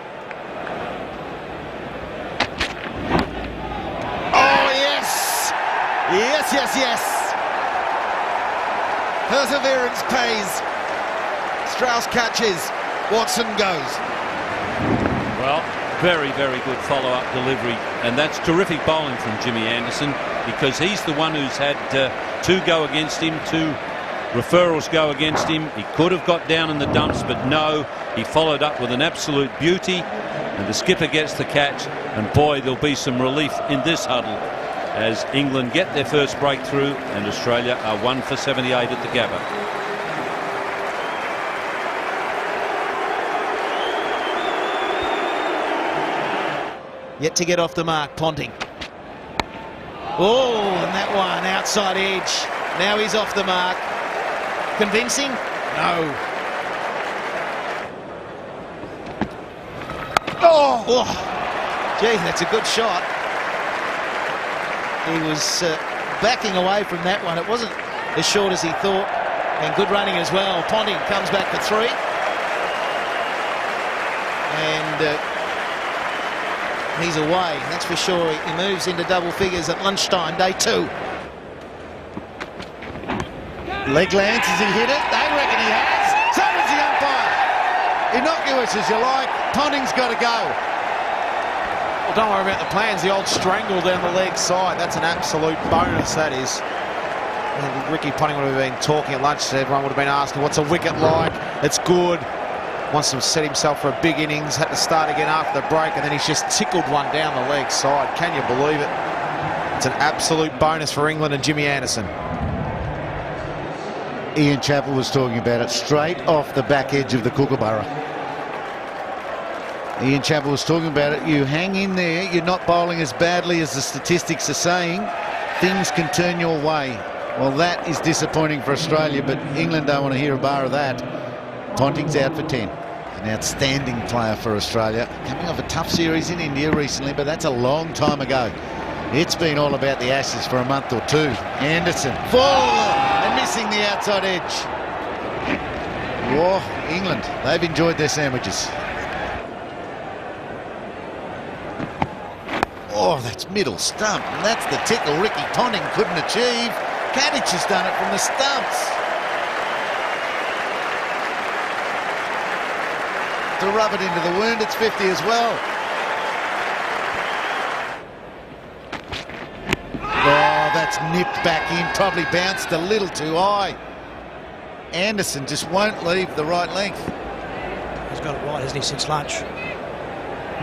Oh, yes! Yes, yes, yes! Perseverance pays. Strauss catches. Watson goes. Well, very, very good follow-up delivery, and that's terrific bowling from Jimmy Anderson, because he's the one who's had 2 go against him, 2 referrals go against him. He could have got down in the dumps, but no, he followed up with an absolute beauty, and the skipper gets the catch, and boy, there'll be some relief in this huddle as England get their first breakthrough and Australia are 1 for 78 at the Gabba. Yet to get off the mark, Ponting. Oh, and that one, outside edge. Now he's off the mark. Convincing? No. Oh! Gee, that's a good shot. He was backing away from that one. It wasn't as short as he thought. And good running as well. Ponting comes back for 3. And he's away, that's for sure. He moves into double figures at lunchtime, day 2. Leg lands, has he hit it? They reckon he has. So does the umpire. Innocuous as you like. Ponting's got to go. Well, don't worry about the plans. The old strangle down the leg side. That's an absolute bonus, that is. And Ricky Ponting would have been talking at lunch. Everyone would have been asking, what's a wicket like? It's good. Wants to set himself for a big innings. Had to start again after the break, and then he's just tickled one down the leg side. Can you believe it? It's an absolute bonus for England and Jimmy Anderson. Ian Chappell was talking about it straight off the back edge of the Kookaburra. Ian Chappell was talking about it. You hang in there, you're not bowling as badly as the statistics are saying. Things can turn your way. Well, that is disappointing for Australia, but England don't want to hear a bar of that. Ponting's out for 10. An outstanding player for Australia. Coming off a tough series in India recently, but that's a long time ago. It's been all about the Ashes for a month or 2. Anderson, full, and missing the outside edge. Whoa, England, they've enjoyed their sandwiches. Oh, that's middle stump, and that's the tickle Ricky Ponting couldn't achieve. Kadich has done it from the stumps. To rub it into the wound, it's 50 as well. Oh, that's nipped back in, probably bounced a little too high. Anderson just won't leave the right length. He's got it right, hasn't he, since lunch?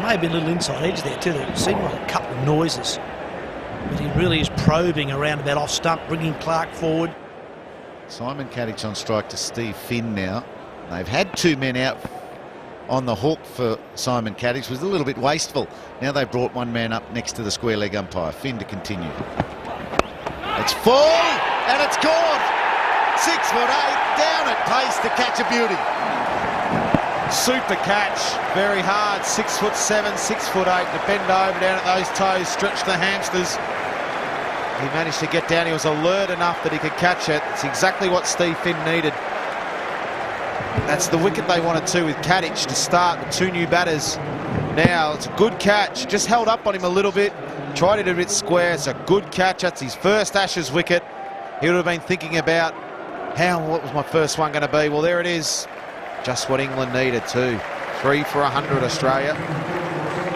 Maybe a little inside edge there too. There seemed like a couple of noises. But he really is probing around about off stump, bringing Clark forward. Simon Kadich on strike to Steve Finn now. They've had 2 men out on the hook for Simon Kadich. Was a little bit wasteful. Now they've brought 1 man up next to the square leg umpire. Finn to continue. It's full, and it's caught. 6'8", down at pace to catch a beauty. Super catch, very hard. 6'7", 6'8", to bend over down at those toes, stretch the hamsters. He managed to get down. He was alert enough that he could catch it. It's exactly what Steve Finn needed. That's the wicket they wanted to, with Kadich to start with 2 new batters. Now it's a good catch, just held up on him a little bit, tried it a bit square. It's a good catch. That's his first Ashes wicket. He would have been thinking about what was my first one going to be? Well, there it is. Just what England needed too. 3 for 100 Australia.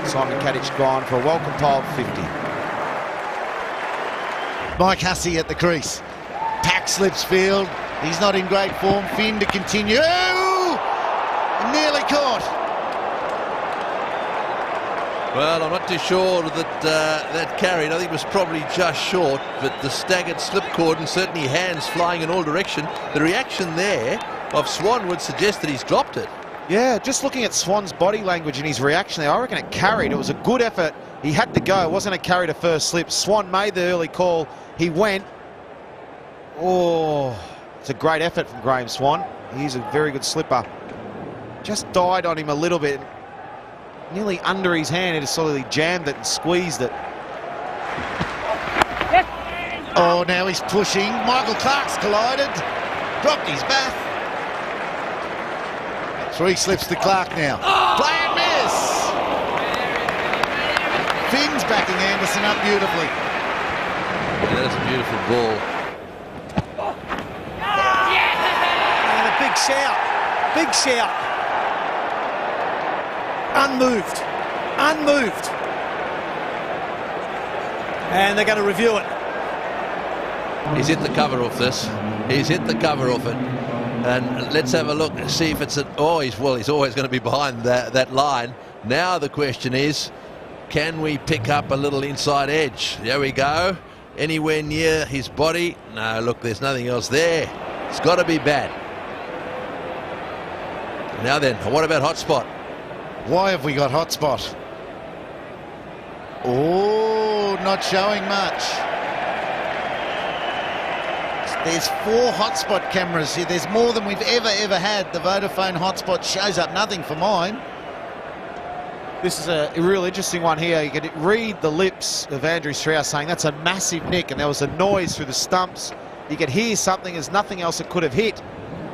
Simon Kadich gone for a well-compiled 50. Mike Hussey at the crease. Pack slips field. He's not in great form. Finn to continue. Oh! Nearly caught. Well, I'm not too sure that that carried. I think it was probably just short, but the staggered slipcord and certainly hands flying in all direction. The reaction there of Swan would suggest that he's dropped it. Yeah, just looking at Swan's body language and his reaction there, I reckon it carried. It was a good effort. He had to go. It wasn't a carry to first slip. Swan made the early call. He went. Oh, It's a great effort from Graham Swan. He's a very good slipper. Just died on him a little bit. Nearly under his hand, he just sort of jammed it and squeezed it. Oh, now he's pushing. Michael Clark's collided. Dropped his bat. 3 slips to Clark now. Play and miss. Finn's backing Anderson up beautifully. Yeah, that's a beautiful ball. And a big shout. Big shout. Unmoved. Unmoved. And they're going to review it. He's hit the cover off this. He's hit the cover off it. And let's have a look and see if it's an... Oh, he's always going to be behind that line. Now the question is, can we pick up a little inside edge? There we go. Anywhere near his body? No, look, there's nothing else there. It's got to be bad. Now then, what about hot spot? Why have we got hot spot? Oh, not showing much. There's 4 hotspot cameras here. There's more than we've ever had. The Vodafone hotspot shows up nothing for mine. This is a real interesting one here. You can read the lips of Andrew Strauss saying that's a massive nick, and there was a noise through the stumps. You could hear something. There's nothing else that could have hit.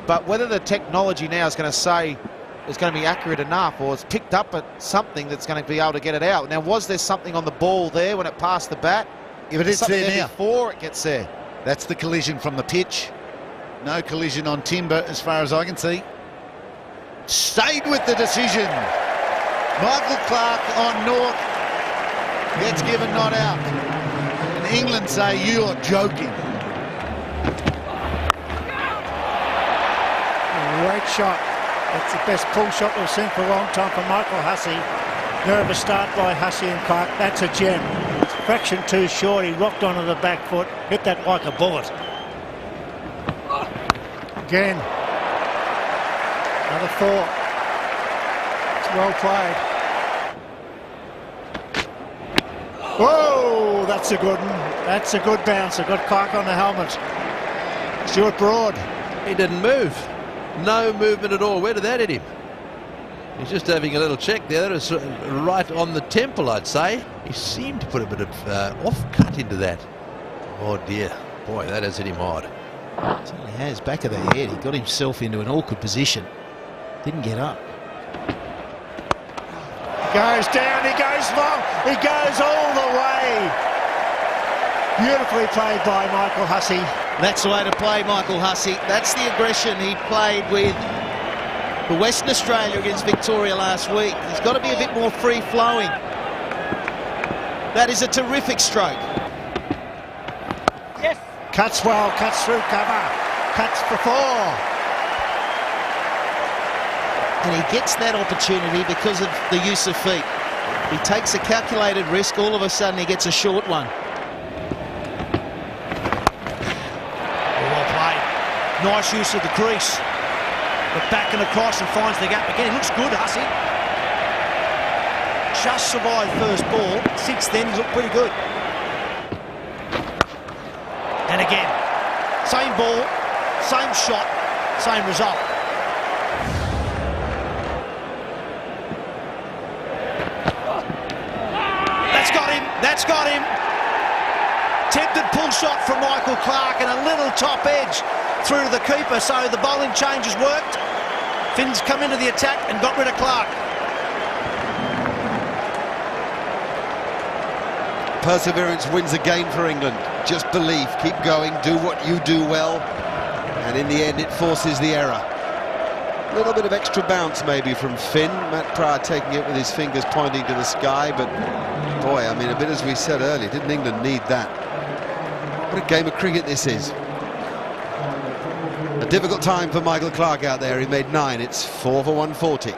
But whether the technology now is going to say it's going to be accurate enough, or it's picked up at something that's going to be able to get it out. Now, was there something on the ball there when it passed the bat? Yeah, but it's there now. Before it gets there. That's the collision from the pitch. No collision on timber as far as I can see. Stayed with the decision. Michael Clark on North gets given not out. And England say, you're joking. Great shot. That's the best pull shot we've seen for a long time from Michael Hussey. Nervous start by Hussey and Clark. That's a gem. It's a fraction too short. He rocked onto the back foot. Hit that like a bullet. Again. Another 4. It's well played. Whoa, that's a good one. That's a good bounce. A good Clark on the helmet. Stuart Broad. He didn't move. No movement at all. Where did that hit him? He's just having a little check there. That was right on the temple, I'd say. He seemed to put a bit of off-cut into that. Oh, dear. Boy, that has hit him hard. Certainly has. Back of the head. He got himself into an awkward position. Didn't get up. He goes down. He goes long. He goes all the way. Beautifully played by Michael Hussey. That's the way to play Michael Hussey. That's the aggression he played with for Western Australia against Victoria last week. He's got to be a bit more free-flowing. That is a terrific stroke. Yes. Cuts well, cuts through cover, cuts for 4. And he gets that opportunity because of the use of feet. He takes a calculated risk. All of a sudden, he gets a short one. Nice use of the crease. But back and across and finds the gap again. He looks good, Hussey. Just survived first ball. Since then, he's looked pretty good. And again, same ball, same shot, same result. That's got him. That's got him. Tempted pull shot from Michael Clark and a little top edge through to the keeper, so the bowling change has worked. Finns come into the attack and got rid of Clark. Perseverance wins a game for England. Just believe, keep going, do what you do well, and in the end it forces the error. A little bit of extra bounce maybe from Finn. Matt Pryor taking it with his fingers pointing to the sky, but boy, I mean, a bit as we said earlier, didn't England need that? What a game of cricket this is. A difficult time for Michael Clark out there. He made 9. It's 4 for 140. Oh,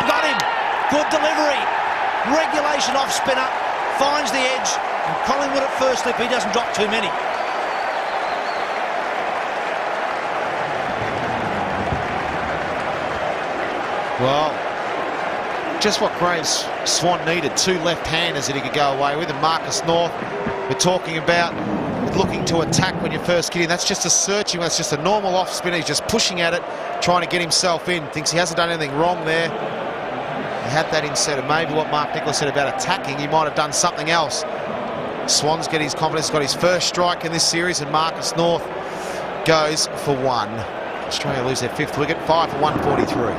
got him. Good delivery. Regulation off spinner. Finds the edge. And Collingwood at first slip. He doesn't drop too many. Well, just what Graham Swan needed. 2 left-handers that he could go away with, and Marcus North we're talking about looking to attack when you're first getting. That's just a searching, that's just a normal off spinner. He's just pushing at it, trying to get himself in. Thinks he hasn't done anything wrong there. He had that instead of maybe what Mark Nicholas said about attacking. He might have done something else. Swans get his confidence, got his first strike in this series, and Marcus North goes for one. Australia lose their 5th wicket, 5 for 143.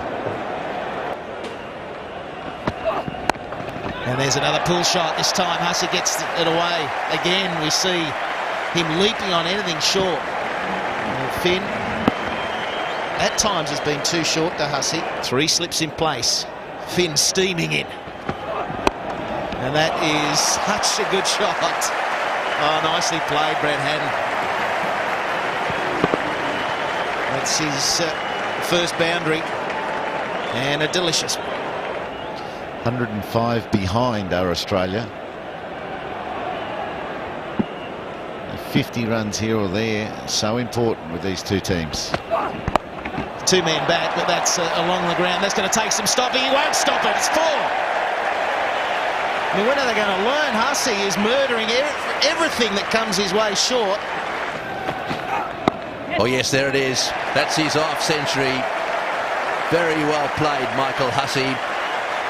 And there's another pull shot. This time Hussey gets it away. Again, we see him leaping on anything short. And Finn, at times, has been too short to Hussey. 3 slips in place. Finn steaming in. And that is such a good shot. Oh, nicely played, Brad Haddin. That's his first boundary. And a delicious one. 105 behind are Australia. 50 runs here or there, so important with these two teams. 2 men back, but that's along the ground. That's going to take some stopping. He won't stop it. It's 4. I mean, when are they going to learn? Hussey is murdering everything that comes his way short. Oh, yes, there it is. That's his half century. Very well played, Michael Hussey.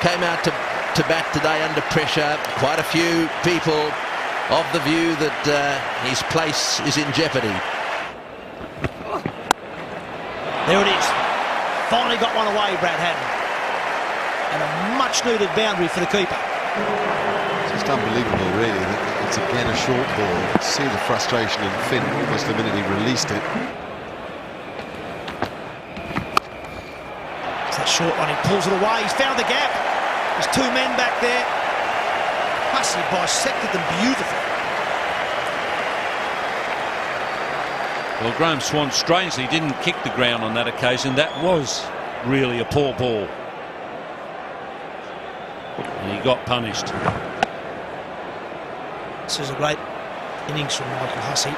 Came out to bat today under pressure. Quite a few people of the view that his place is in jeopardy. There it is. Finally got one away, Brad Haddin. And a much-needed boundary for the keeper. Just unbelievable, really, that it's again a short ball. See the frustration in Finn almost the minute he released it. It's that short one. He pulls it away. He's found the gap. There's 2 men back there. Hussey bisected them beautifully. Well, Graham Swan strangely didn't kick the ground on that occasion. That was really a poor ball. And he got punished. This is a great innings from Michael Hussey.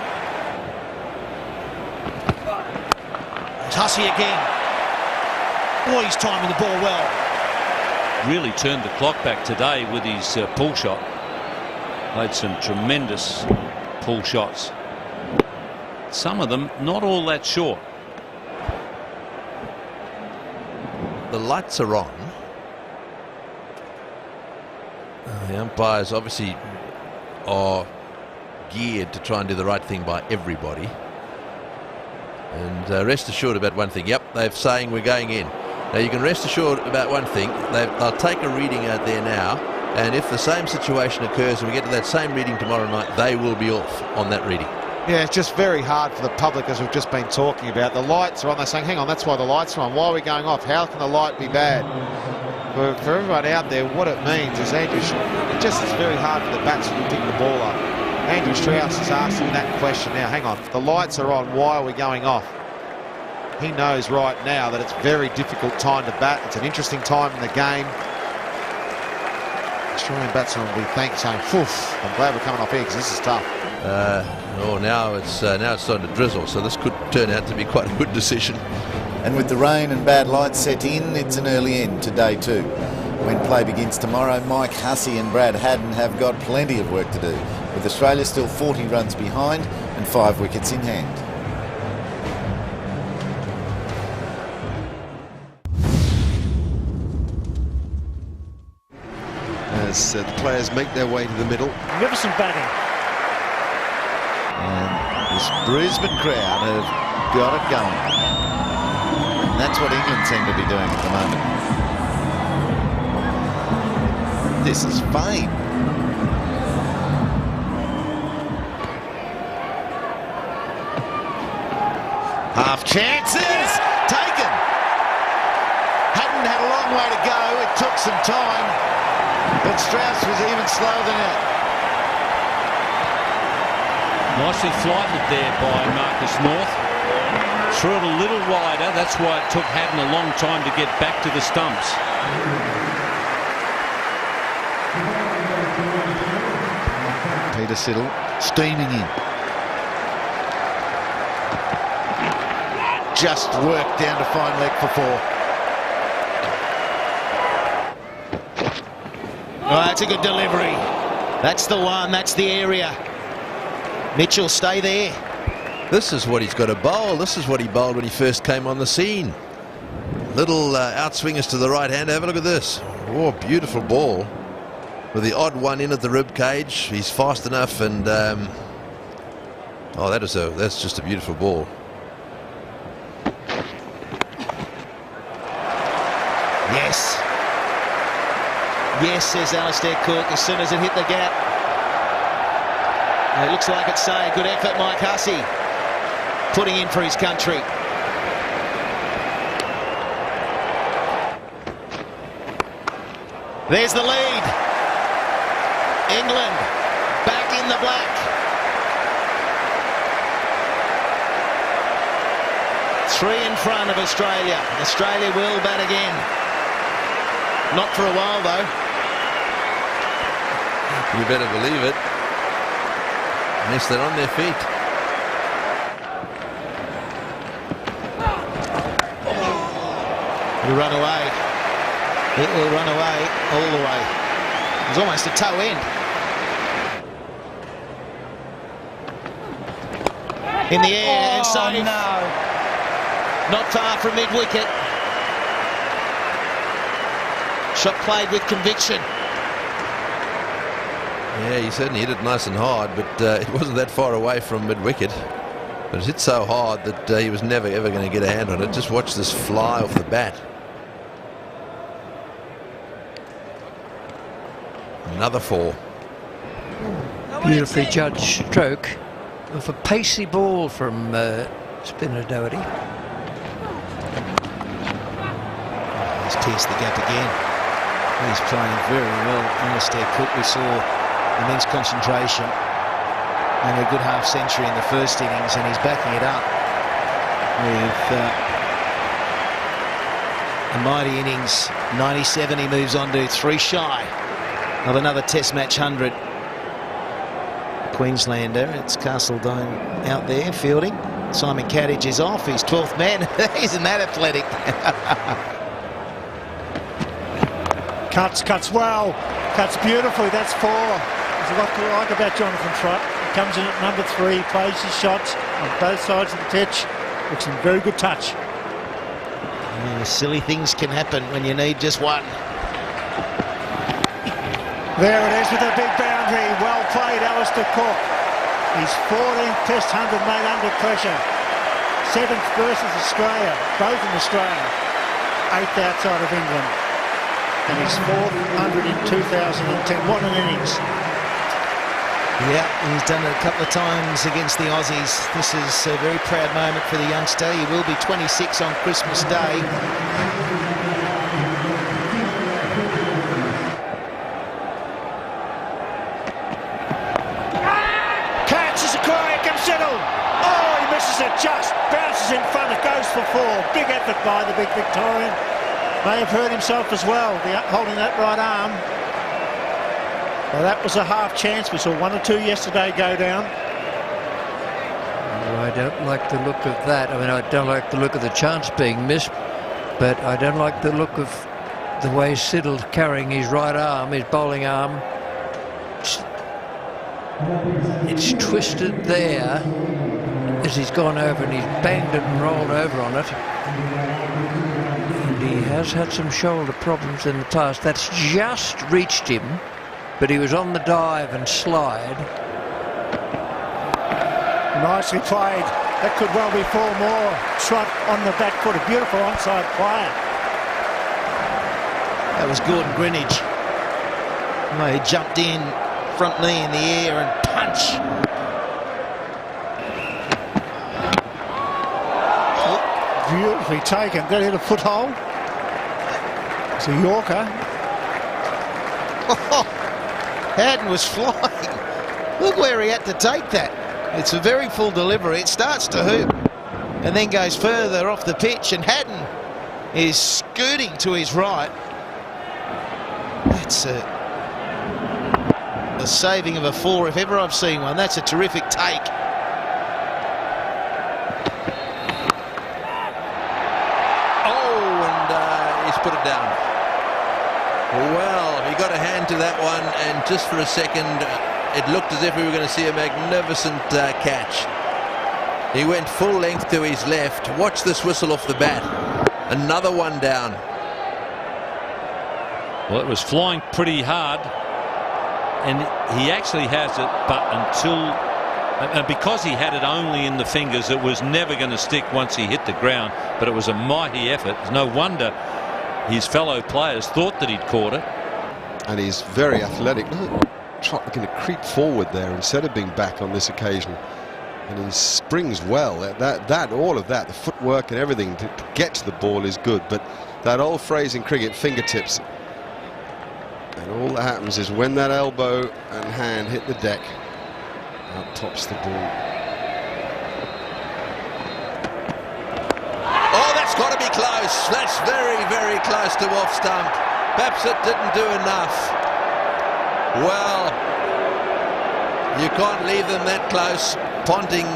There's Hussey again. Oh, he's timing the ball well. Really turned the clock back today with his pull shot. Played some tremendous pull shots. Some of them not all that short. The lights are on. The umpires obviously are geared to try and do the right thing by everybody. And rest assured about one thing. Yep, they're saying we're going in. Now you can rest assured about one thing. They'll take a reading out there now, and if the same situation occurs and we get to that same reading tomorrow night, they will be off on that reading. Yeah, it's just very hard for the public, as we've just been talking about. The lights are on. They're saying, hang on, that's why the lights are on. Why are we going off? How can the light be bad? For everyone out there, what it means is it just is very hard for the batsman to pick the ball up. Andrew Strauss is asking that question now. Hang on, the lights are on. Why are we going off? He knows right now that it's a very difficult time to bat. It's an interesting time in the game. Australian batsmen will be saying, "Phew, I'm glad we're coming off here because this is tough." Now it's starting to drizzle, so this could turn out to be quite a good decision. And with the rain and bad lights set in, it's an early end to day 2. When play begins tomorrow, Mike Hussey and Brad Haddin have got plenty of work to do, with Australia still 40 runs behind and 5 wickets in hand. As the players make their way to the middle. Magnificent batting. And this Brisbane crowd have got it going. And that's what England seem to be doing at the moment. This is fine. Half chances taken. Hadn't had a long way to go. It took some time, but Strauss was even slower than that. Nicely flighted there by Marcus North. Threw it a little wider. That's why it took Haddin a long time to get back to the stumps. Peter Siddle steaming in. Just worked down to fine leg for 4. Oh, that's a good delivery. That's the one. That's the area. Mitchell, stay there. This is what he's got to bowl. This is what he bowled when he first came on the scene. Little outswingers to the right hand. Have a look at this. Oh, beautiful ball. With the odd one in at the rib cage. He's fast enough, and oh, that's just a beautiful ball. Yes. Yes, says Alastair Cook as soon as it hit the gap. And it looks like it's a good effort, Mike Hussey, putting in for his country. There's the lead. England back in the black. 3 in front of Australia. Australia will bat again. Not for a while, though. You better believe it. Unless they're on their feet. It'll run away. It will run away all the way. It was almost a toe end. In the air and safe. No. Not far from mid-wicket. Shot played with conviction. Yeah, he certainly hit it nice and hard, but it wasn't that far away from mid-wicket. But it hit so hard that he was never, ever going to get a hand on it. Just watch this fly off the bat. Another 4. Beautifully judged stroke of a pacey ball from spinner Doherty. He's pierced the gap again. He's playing very well. Alastair Cook, we saw immense concentration and a good half-century in the first innings, and he's backing it up with a mighty innings. 97, he moves on to 3 shy of another Test match 100. Queenslander, it's Castledome out there fielding. Simon Cadich is off, he's 12th man. Isn't that athletic? Cuts well, cuts beautifully, that's 4. There's a lot to like about Jonathan Trott. He comes in at number 3, plays his shots on both sides of the pitch. Looks in very good touch. Yeah, silly things can happen when you need just one. There it is with a big boundary. Well played, Alastair Cook. His 14th Test 100 made under pressure. 7th versus Australia, both in Australia. 8th outside of England. And his 4th 100 in 2010. What an innings. Yeah, he's done it a couple of times against the Aussies. This is a very proud moment for the youngster. He will be 26 on Christmas Day. Catches a cry, here comes Siddle. Oh, he misses it just. Bounces in front, it goes for 4. Big effort by the big Victorian. May have hurt himself as well, holding that right arm. Well, that was a half chance. We saw 1 or 2 yesterday go down. Well, I don't like the look of that. I mean, I don't like the look of the chance being missed, but I don't like the look of the way Siddle's carrying his right arm, his bowling arm. It's twisted there as he's gone over, and he's banged it and rolled over on it. He has had some shoulder problems in the past. That's just reached him, but he was on the dive and slide. Nicely played. That could well be 4 more. Trott on the back foot, a beautiful onside play. That was Gordon Greenidge. Well, he jumped in, front knee in the air and punch. Beautifully taken. That hit a foothold. It's a Yorker. Oh, Haddin was flying. Look where he had to take that. It's a very full delivery. It starts to hoop and then goes further off the pitch, and Haddin is scooting to his right. That's a saving of a 4 if ever I've seen one. That's a terrific take. Put it down. Well, he got a hand to that one, and just for a second it looked as if we were going to see a magnificent catch. He went full length to his left. Watch this whistle off the bat. Another one down. Well, it was flying pretty hard, and he actually has it, but because he had it only in the fingers, it was never going to stick once he hit the ground. But it was a mighty effort. It's no wonder his fellow players thought that he'd caught it. And he's very athletic. Look at Trott looking to creep forward there instead of being back on this occasion. And he springs well. All of that, the footwork and everything to get to the ball is good. But that old phrase in cricket, fingertips. And all that happens is when that elbow and hand hit the deck, out tops the ball. Oh, that's got to be close. That's very, very close to off stump. Perhaps it didn't do enough. Well, you can't leave them that close. Ponting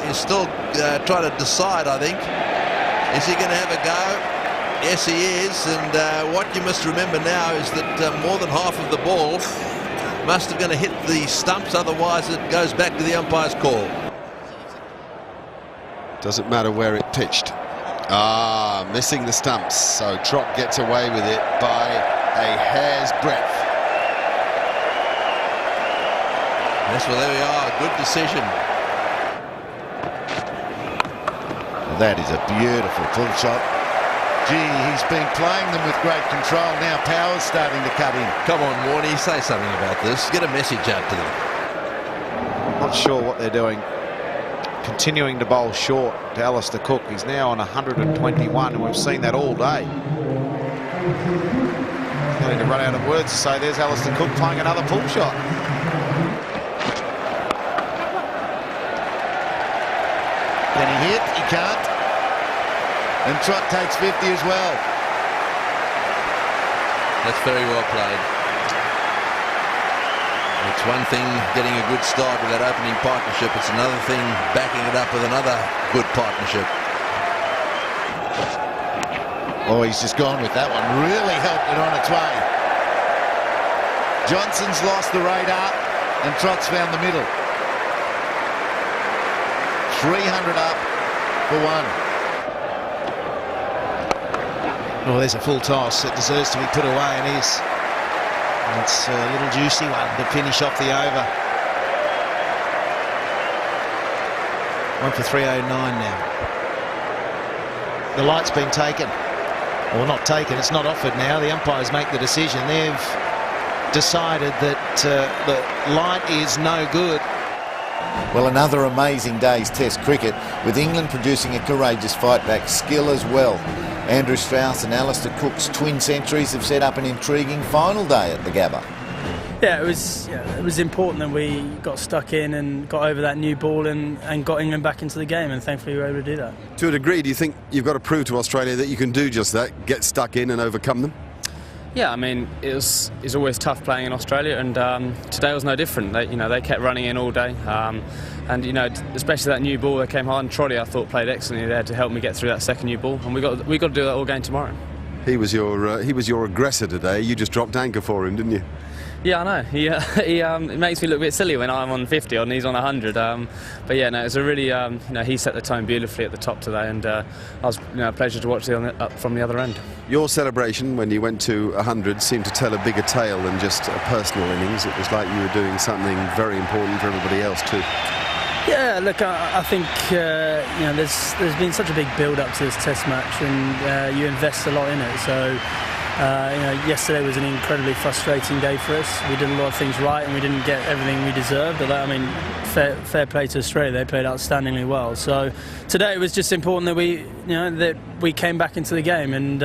is still trying to decide, I think. Is he going to have a go? Yes, he is. And what you must remember now is that more than half of the ball must have going to hit the stumps. Otherwise, it goes back to the umpire's call. Doesn't matter where it pitched. Missing the stumps. So Trott gets away with it by a hair's breadth. Yes, well, there we are. Good decision. That is a beautiful pull shot. Gee, he's been playing them with great control. Now power's starting to cut in. Come on, Warnie, say something about this. Get a message out to them. Not sure what they're doing. Continuing to bowl short to Alistair Cook. He's now on 121, and we've seen that all day. Going to run out of words to say there's Alistair Cook playing another pull shot. Can he hit? He can't. And Trott takes 50 as well. That's very well played. It's one thing getting a good start with that opening partnership. It's another thing backing it up with another good partnership. Oh, he's just gone with that one. Really helped it on its way. Johnson's lost the radar and Trott's found the middle. 300 up for one. Oh, there's a full toss. It deserves to be put away, and is. It's a little juicy one to finish off the over. One for 309 now. The light's been taken. Or not taken, it's not offered now. The umpires make the decision. They've decided that the light is no good. Well, another amazing day's Test cricket, with England producing a courageous fight-back skill as well. Andrew Strauss and Alistair Cook's twin centuries have set up an intriguing final day at the Gabba. Yeah, it was important that we got stuck in and got over that new ball and got England back into the game, and thankfully we were able to do that. To a degree, do you think you've got to prove to Australia that you can do just that, get stuck in and overcome them? Yeah, I mean, it's always tough playing in Australia, and today was no different. They kept running in all day, and especially that new ball that came hard. And Trotty, I thought, played excellently there to help me get through that second new ball, and we got to do that all game tomorrow. He was your aggressor today. You just dropped anchor for him, didn't you? Yeah, I know. He it makes me look a bit silly when I'm on 50 and he's on 100. But yeah, no, it's a really he set the tone beautifully at the top today, and I was a pleasure to watch up from the other end. Your celebration when you went to 100 seemed to tell a bigger tale than just a personal innings. It was like you were doing something very important for everybody else too. Yeah, look, I think there's been such a big build-up to this Test match, and you invest a lot in it. So. Yesterday was an incredibly frustrating day for us. We did a lot of things right and we didn't get everything we deserved. But I mean, fair play to Australia. They played outstandingly well. So today it was just important that we came back into the game, and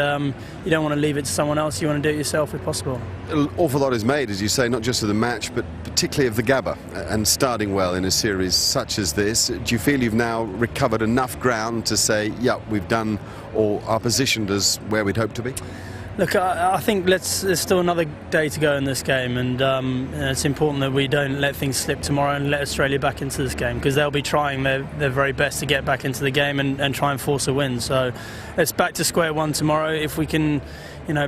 you don't want to leave it to someone else. You want to do it yourself if possible. An awful lot is made, as you say, not just of the match, but particularly of the Gabba, and starting well in a series such as this. Do you feel you've now recovered enough ground to say, yeah, we've done or are positioned as where we'd hoped to be? Look, I think there's still another day to go in this game, and it's important that we don't let things slip tomorrow and let Australia back into this game, because they'll be trying their very best to get back into the game and try and force a win. So it's back to square one tomorrow. If we can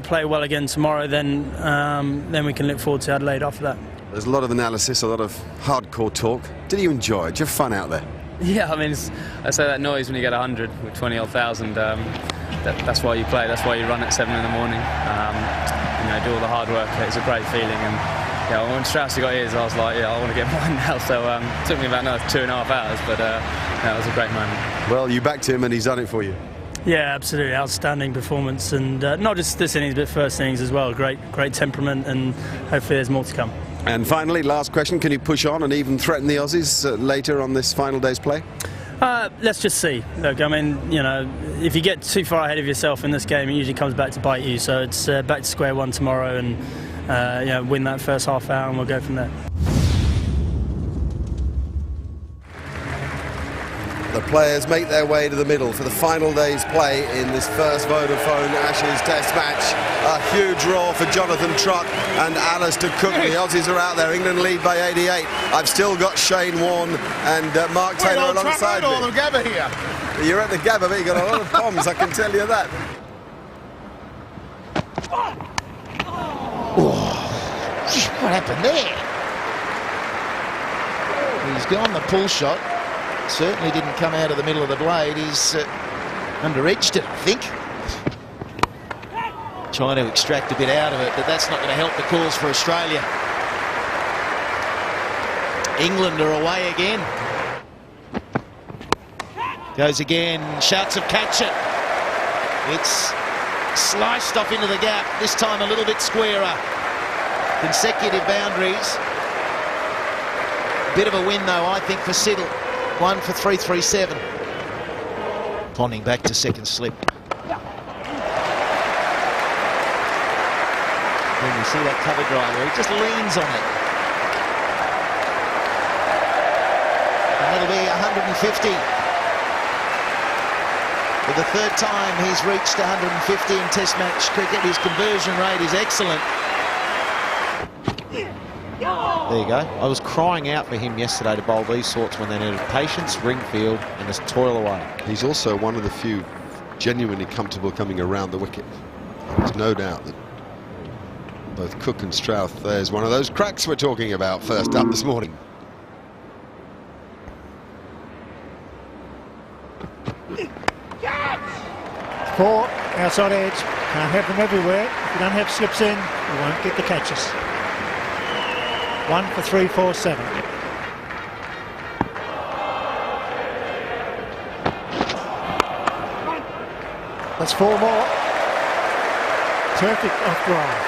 play well again tomorrow, then we can look forward to Adelaide after that. There's a lot of analysis, a lot of hardcore talk. Did you enjoy it? Did you have fun out there? Yeah, I mean, I say that noise when you get 100 with 20-odd thousand. That's why you play. That's why you run at 7 in the morning. You know, do all the hard work. It's a great feeling. And yeah, when Strauss got his, I was like, yeah, I want to get mine now. So it took me about another 2.5 hours, but yeah, it was a great moment. Well, you backed him, and he's done it for you. Yeah, absolutely. Outstanding performance, and not just this innings, but first innings as well. Great temperament, and hopefully there's more to come. And finally, last question, can you push on and even threaten the Aussies later on this final day's play? Let's just see. Look, I mean, you know, if you get too far ahead of yourself in this game, it usually comes back to bite you. So it's back to square one tomorrow, and you know, win that first half hour, and we'll go from there. The players make their way to the middle for the final day's play in this first Vodafone Ashes Test match. A huge roar for Jonathan Trott and Alistair Cook. The Aussies are out there. England lead by 88. I've still got Shane Warne and Mark Taylor alongside me. We're on Gabba here. You're at the Gabba, but you've got a lot of bombs, I can tell you that. What happened there? He's gone the pull shot. Certainly didn't come out of the middle of the blade. He's under-edged it, I think. Trying to extract a bit out of it, but that's not going to help the cause for Australia. England are away again. Goes again. Shouts of catch it. It's sliced off into the gap. This time a little bit squarer. Consecutive boundaries. Bit of a win, though, I think, for Siddle. 1 for 337. Ponding back to second slip. Then you see that cover drive where he just leans on it. And that'll be 150. For the third time he's reached 150 in Test match cricket. His conversion rate is excellent. There you go. I was crying out for him yesterday to bowl these sorts when they needed patience, ring field, and just toil away. He's also one of the few genuinely comfortable coming around the wicket. There's no doubt that both Cook and Strauss, there's one of those cracks we're talking about first up this morning. Four, outside edge. Can't have them everywhere. If you don't have slips in, you won't get the catches. 1 for 347. That's 4 more. Perfect off drive.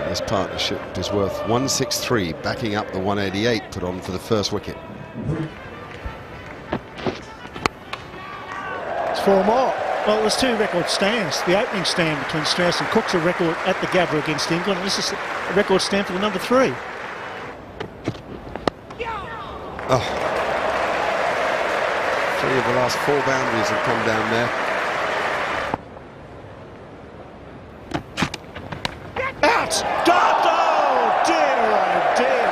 This partnership is worth 163, backing up the 188 put on for the first wicket. It's 4 more. Well, it was 2 record stands. The opening stand between Strauss and Cook's a record at the Gabba against England. This is a record stand for the number 3. Oh. 3 of the last 4 boundaries have come down there. Out! Stopped! Oh dear.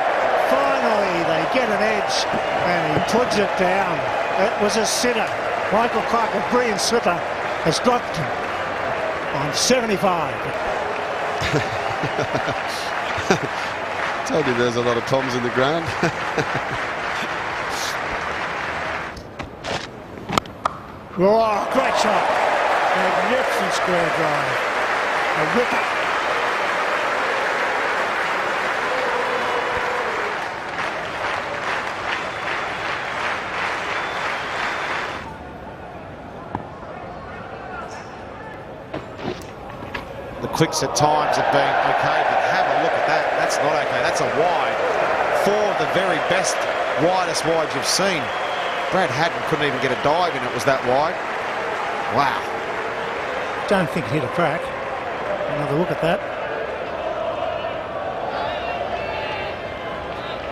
Finally they get an edge and he puts it down. It was a sitter. Michael Clark, a brilliant slipper, has dropped him on 75. Told you there's a lot of Toms in the ground. Oh, great shot. Magnificent square drive. A wicket. Quicks at times have been okay, but have a look at that. That's not okay. That's a wide. 4 of the very best, widest wides you've seen. Brad Haddon couldn't even get a dive in. It was that wide. Wow. Don't think it hit a crack. Another look at that.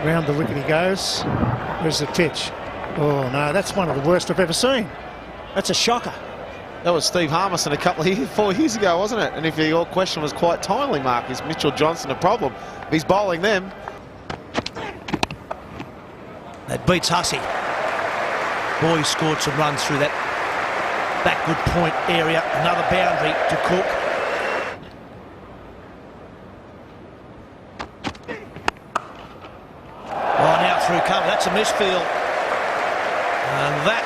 Round the wicket he goes. Where's the pitch? Oh no, that's one of the worst I've ever seen. That's a shocker. That was Steve Harmison a couple of years, 4 years ago, wasn't it? And if your question was quite timely, Mark, is Mitchell Johnson a problem? If he's bowling them. That beats Hussey. Boy, he scored some runs through that backward point area. Another boundary to Cook. through cover. That's a misfield. And that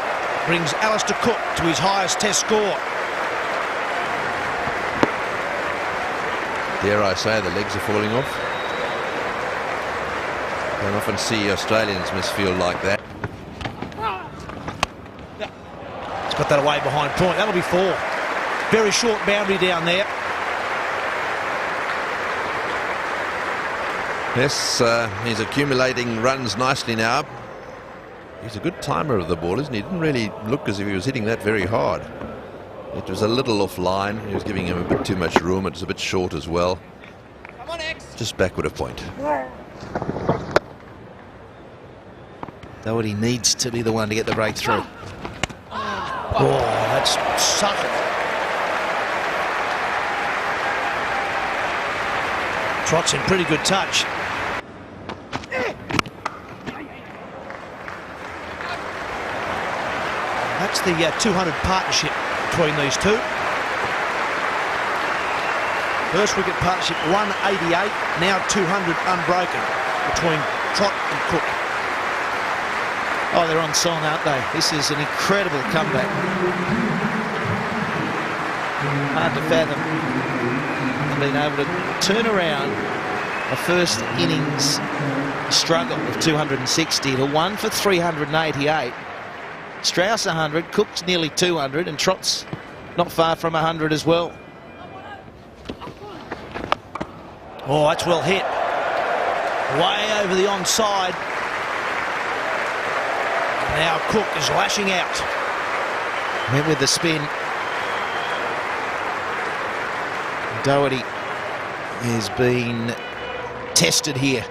brings Alistair Cook to his highest Test score. Dare I say the legs are falling off? Don't often see Australians misfield like that. He's got that away behind point. That'll be 4. Very short boundary down there. Yes, he's accumulating runs nicely now. He's a good timer of the ball, isn't he? He didn't really look as if he was hitting that very hard. It was a little offline. He was giving him a bit too much room. It was a bit short as well. Come on, X. Just backward of point. Doherty needs to be the one to get the breakthrough. Oh, that's subtle. Trot's in pretty good touch. That's the 200 partnership between these two. First wicket partnership 188, now 200 unbroken between Trot and Cook. Oh, they're on song, aren't they? This is an incredible comeback. Hard to fathom. They've been able to turn around a first innings struggle of 260 to 1 for 388. Strauss 100, Cook's nearly 200, and Trot's not far from 100 as well. Oh, that's well hit. Way over the onside. Now Cook is lashing out. Went with the spin. Doherty has been tested here.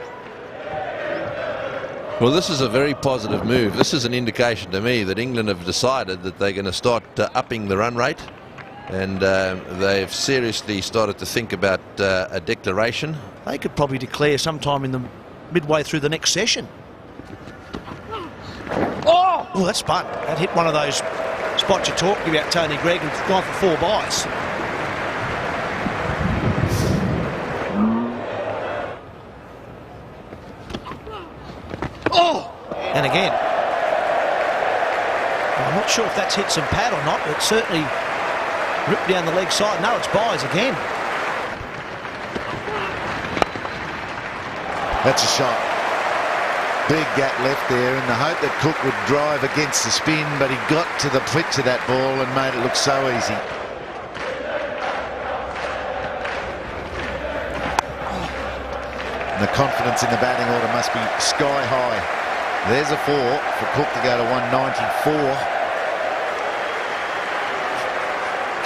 Well, this is a very positive move. This is an indication to me that England have decided that they're going to start upping the run rate, and they've seriously started to think about a declaration. They could probably declare sometime in the midway through the next session. Oh, that's spun. That hit one of those spots you're talking about, Tony Greig, and gone for 4 byes. Oh! And again. I'm not sure if that's hit some pad or not, but certainly ripped down the leg side. No, it's byes again. That's a shot. Big gap left there in the hope that Cook would drive against the spin, but he got to the pitch of that ball and made it look so easy. And the confidence in the batting order must be sky high. There's a 4 for Cook to go to 194.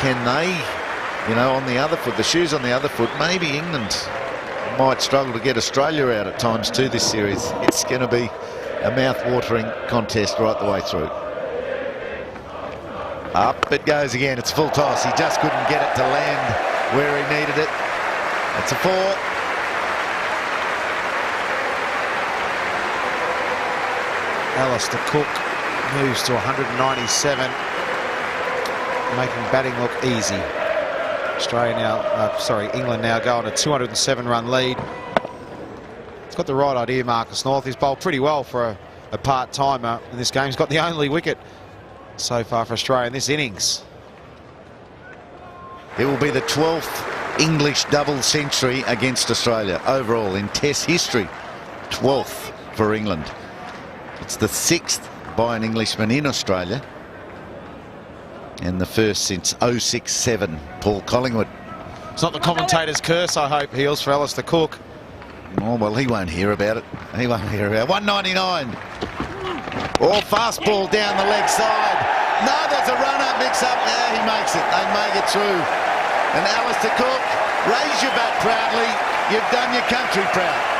Can they, on the other foot, the shoes on the other foot, maybe England might struggle to get Australia out at times too this series. It's going to be a mouth-watering contest right the way through. Up it goes again. It's full toss. He just couldn't get it to land where he needed it. It's a 4. Alistair Cook moves to 197, making batting look easy. England now go on a 207-run lead. He's got the right idea, Marcus North. He's bowled pretty well for a part-timer in this game. He's got the only wicket so far for Australia in this innings. It will be the 12th English double century against Australia overall in Test history. 12th for England. It's the 6th by an Englishman in Australia, and the first since 06-07, Paul Collingwood. It's not the commentator's curse, I hope, Heels, for Alistair Cook. Oh, well, he won't hear about it. He won't hear about it. 199. Oh, fast ball down the leg side. No, there's a run-up mix-up. Now he makes it. They make it through. And Alistair Cook, raise your bat proudly. You've done your country proud.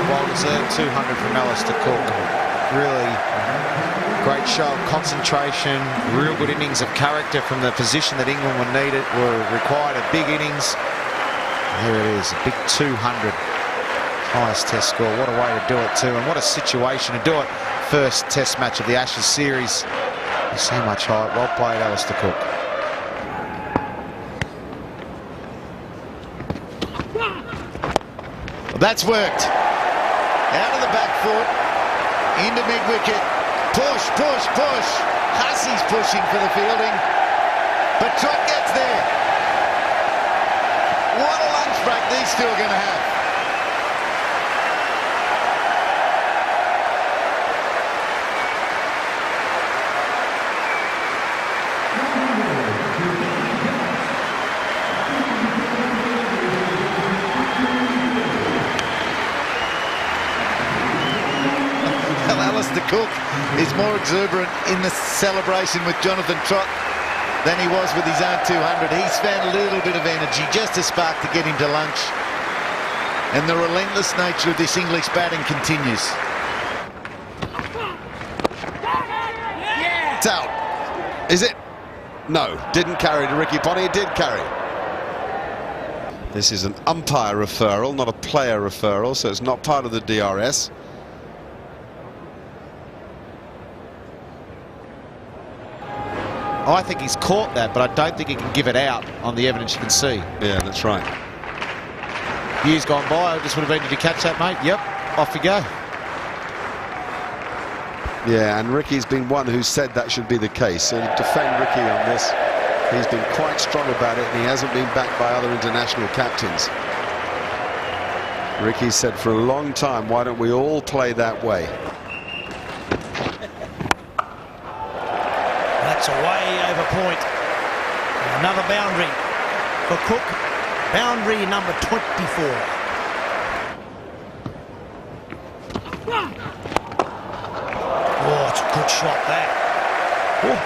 Well-deserved 200 from Alistair Cook. Really great show of concentration, real good innings of character from the position that England would need it, required a big innings. There it is, a big 200. Highest Test score. What a way to do it too, and what a situation to do it. first Test match of the Ashes series. So much height. Well played, Alistair Cook. Well, that's worked. Out of the back foot, into mid-wicket. Push, push, push. Hussey's pushing for the fielding, but Trott gets there. What a lunch break these two are going to have. Alistair Cook is more exuberant in the celebration with Jonathan Trott than he was with his own 200. He's found a little bit of energy, just a spark to get him to lunch. And the relentless nature of this English batting continues. It's out. Is it? No, didn't carry to Ricky Ponting. It did carry. This is an umpire referral, not a player referral, so it's not part of the DRS. I think he's caught that, but I don't think he can give it out on the evidence you can see. Yeah, that's right. Years gone by, I just would have been, did you catch that, mate? Yep, off you go. Yeah, and Ricky's been one who said that should be the case. So to defend Ricky on this, he's been quite strong about it, and he hasn't been backed by other international captains. Ricky said for a long time, why don't we all play that way? That's away over point. Another boundary for Cook. Boundary number 24. Oh, it's a good shot, that. Oh.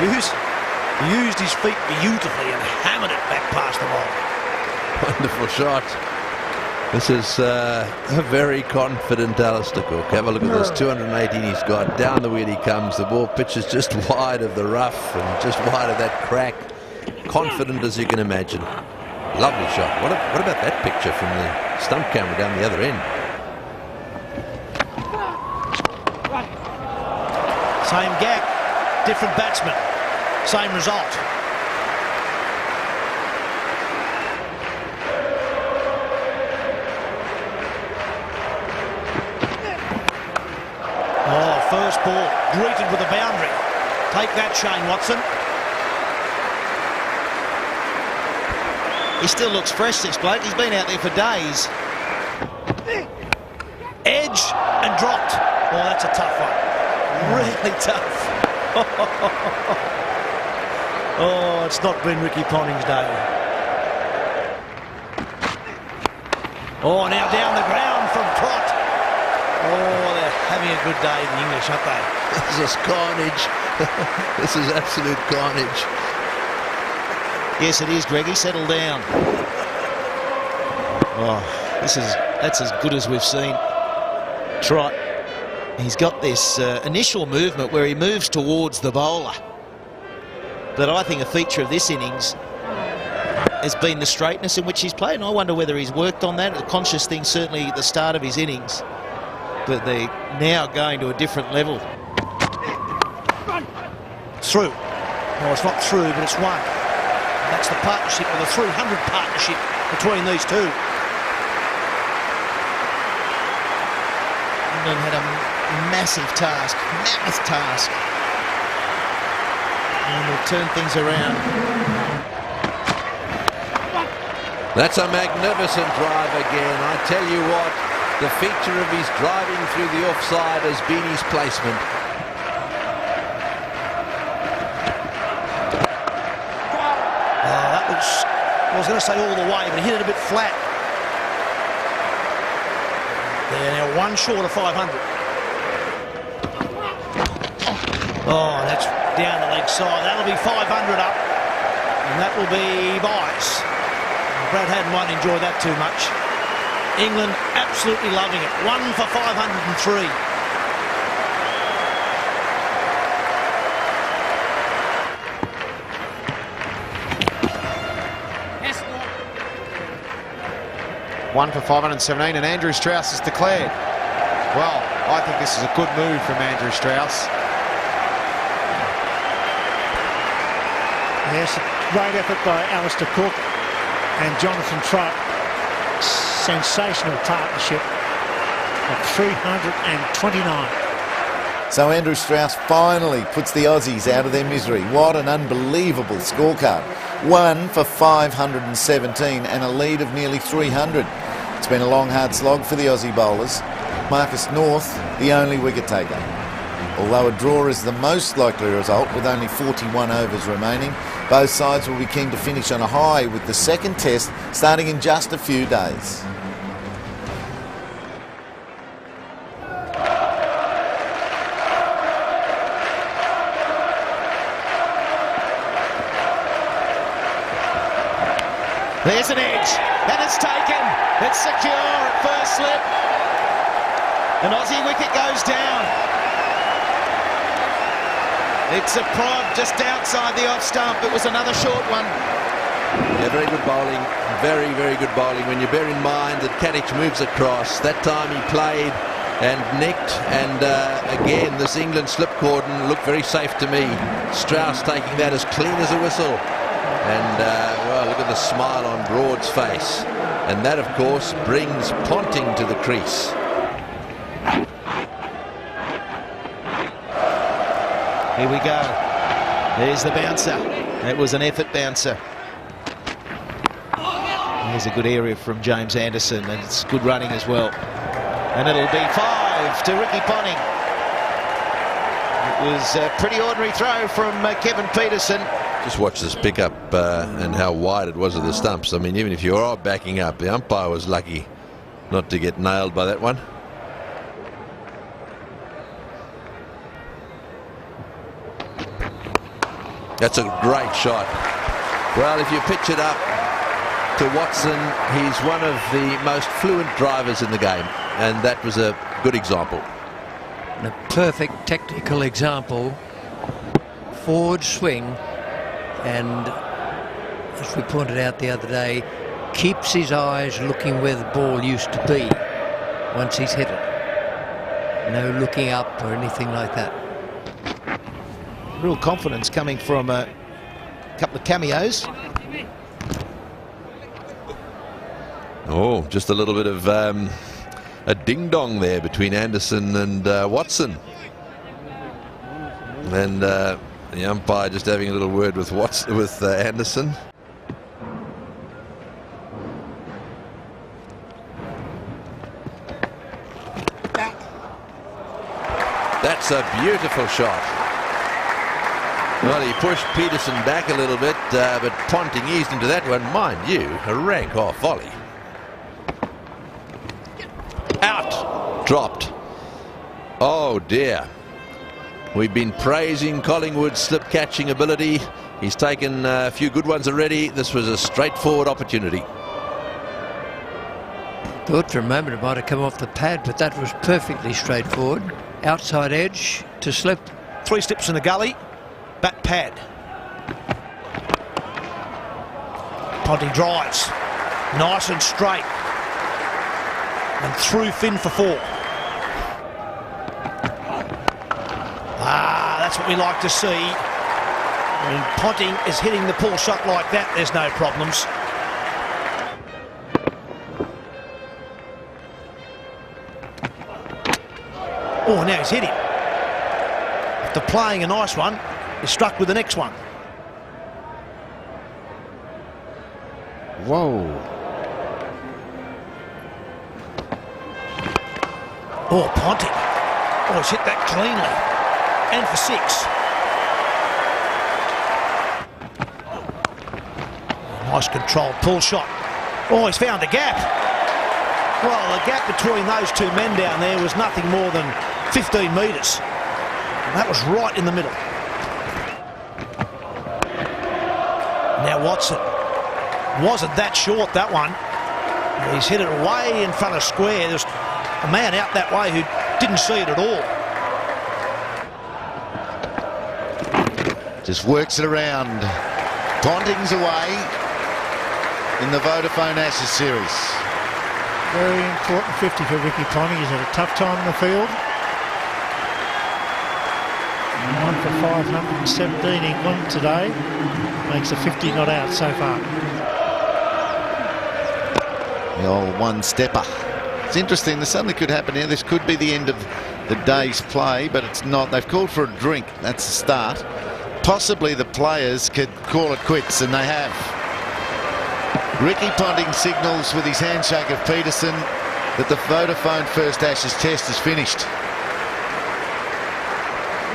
Used his feet beautifully and hammered it back past the ball. Wonderful shot. This is a very confident Alistair Cook. Have a look at this, 218 he's got. Down the wheel he comes. The ball pitches just wide of the rough and just wide of that crack. Confident as you can imagine. Lovely shot. What about that picture from the stump camera down the other end? Same gap, different batsman, same result. Oh, first ball, greeted with a boundary. Take that, Shane Watson. He still looks fresh, this bloke. He's been out there for days. Edge and dropped. Oh, that's a tough one. Really tough. Oh, it's not been Ricky Ponting's day. Oh, now down the ground from Trott. Oh, they're having a good day, the English, aren't they? This is carnage. This is absolute carnage. Yes, it is, Greggy. Settle down. Oh, that's as good as we've seen. Trott. He's got this initial movement where he moves towards the bowler. But I think a feature of this innings has been the straightness in which he's played. And I wonder whether he's worked on that. A conscious thing, certainly at the start of his innings. But they're now going to a different level. Through. Well, it's not through, but it's one. And that's the partnership, or the 300 partnership between these two. England had a massive task, mammoth task. And we'll turn things around. That's a magnificent drive again. I tell you what, the feature of his driving through the offside has been his placement. I was going to say all the way, but he hit it a bit flat. They're now one short of 500. Oh, that's down the leg side. That'll be 500 up, and that will be bias. Brad Haddin won't enjoy that too much. England absolutely loving it. 1 for 503. One for 517, and Andrew Strauss is declared. Well, I think this is a good move from Andrew Strauss. Yes, great effort by Alistair Cook and Jonathan Trott. Sensational partnership at 329. So Andrew Strauss finally puts the Aussies out of their misery. What an unbelievable scorecard. 1 for 517 and a lead of nearly 300. It's been a long, hard slog for the Aussie bowlers. Marcus North, the only wicket taker. Although a draw is the most likely result with only 41 overs remaining, both sides will be keen to finish on a high with the second test starting in just a few days. There's an edge, and it's taken. It's secure at first slip. An Aussie wicket goes down. It's a prod just outside the off stump. It was another short one. Yeah, very good bowling. Very, very good bowling. When you bear in mind that Katich moves across. That time he played and nicked. And again, this England slip cordon looked very safe to me. Strauss taking that as clean as a whistle. And, well, look at the smile on Broad's face. And that, of course, brings Ponting to the crease. Here we go. There's the bouncer. It was an effort bouncer. Here's a good area from James Anderson, and it's good running as well. And it'll be 5 to Ricky Ponting. It was a pretty ordinary throw from Kevin Peterson. Just watch this pickup and how wide it was of the stumps. I mean, even if you are backing up, the umpire was lucky not to get nailed by that one. That's a great shot. Well, if you pitch it up to Watson, he's one of the most fluent drivers in the game, and that was a good example. And a perfect technical example. Forward swing, and as we pointed out the other day, keeps his eyes looking where the ball used to be once he's hit it. No looking up or anything like that. Real confidence coming from a couple of cameos. Oh, just a little bit of a ding-dong there between Anderson and Watson. And the umpire just having a little word with Anderson. That's a beautiful shot. Well, he pushed Peterson back a little bit, but Ponting eased into that one. Mind you, a rank off volley. Out. Dropped. Oh, dear. We've been praising Collingwood's slip-catching ability. He's taken a few good ones already. This was a straightforward opportunity. Thought for a moment it might have come off the pad, but that was perfectly straightforward. Outside edge to slip. 3 steps in the gully. Bat pad. Ponting drives. Nice and straight. And through Finn for 4. That's what we like to see. When Ponting is hitting the pull shot like that, there's no problems. Oh, now he's hit him. After playing a nice one, he's struck with the next one. Whoa. Oh, Ponting. Oh, he's hit that cleanly. And for 6. Nice controlled pull shot. Oh, he's found the gap. Well, the gap between those two men down there was nothing more than 15 metres. And that was right in the middle. Now Watson. Wasn't that short, that one. He's hit it way in front of square. There's a man out that way who didn't see it at all. Just works it around. Ponting's away in the Vodafone Ashes series. Very important 50 for Ricky Ponting. He's had a tough time in the field. 1 for 517 England today. Makes a 50 not out so far. The old one-stepper. It's interesting, this suddenly could happen here. This could be the end of the day's play, but it's not. They've called for a drink. That's the start. Possibly the players could call it quits, and they have. Ricky Ponting signals with his handshake of Peterson that the Vodafone First Ashes Test is finished.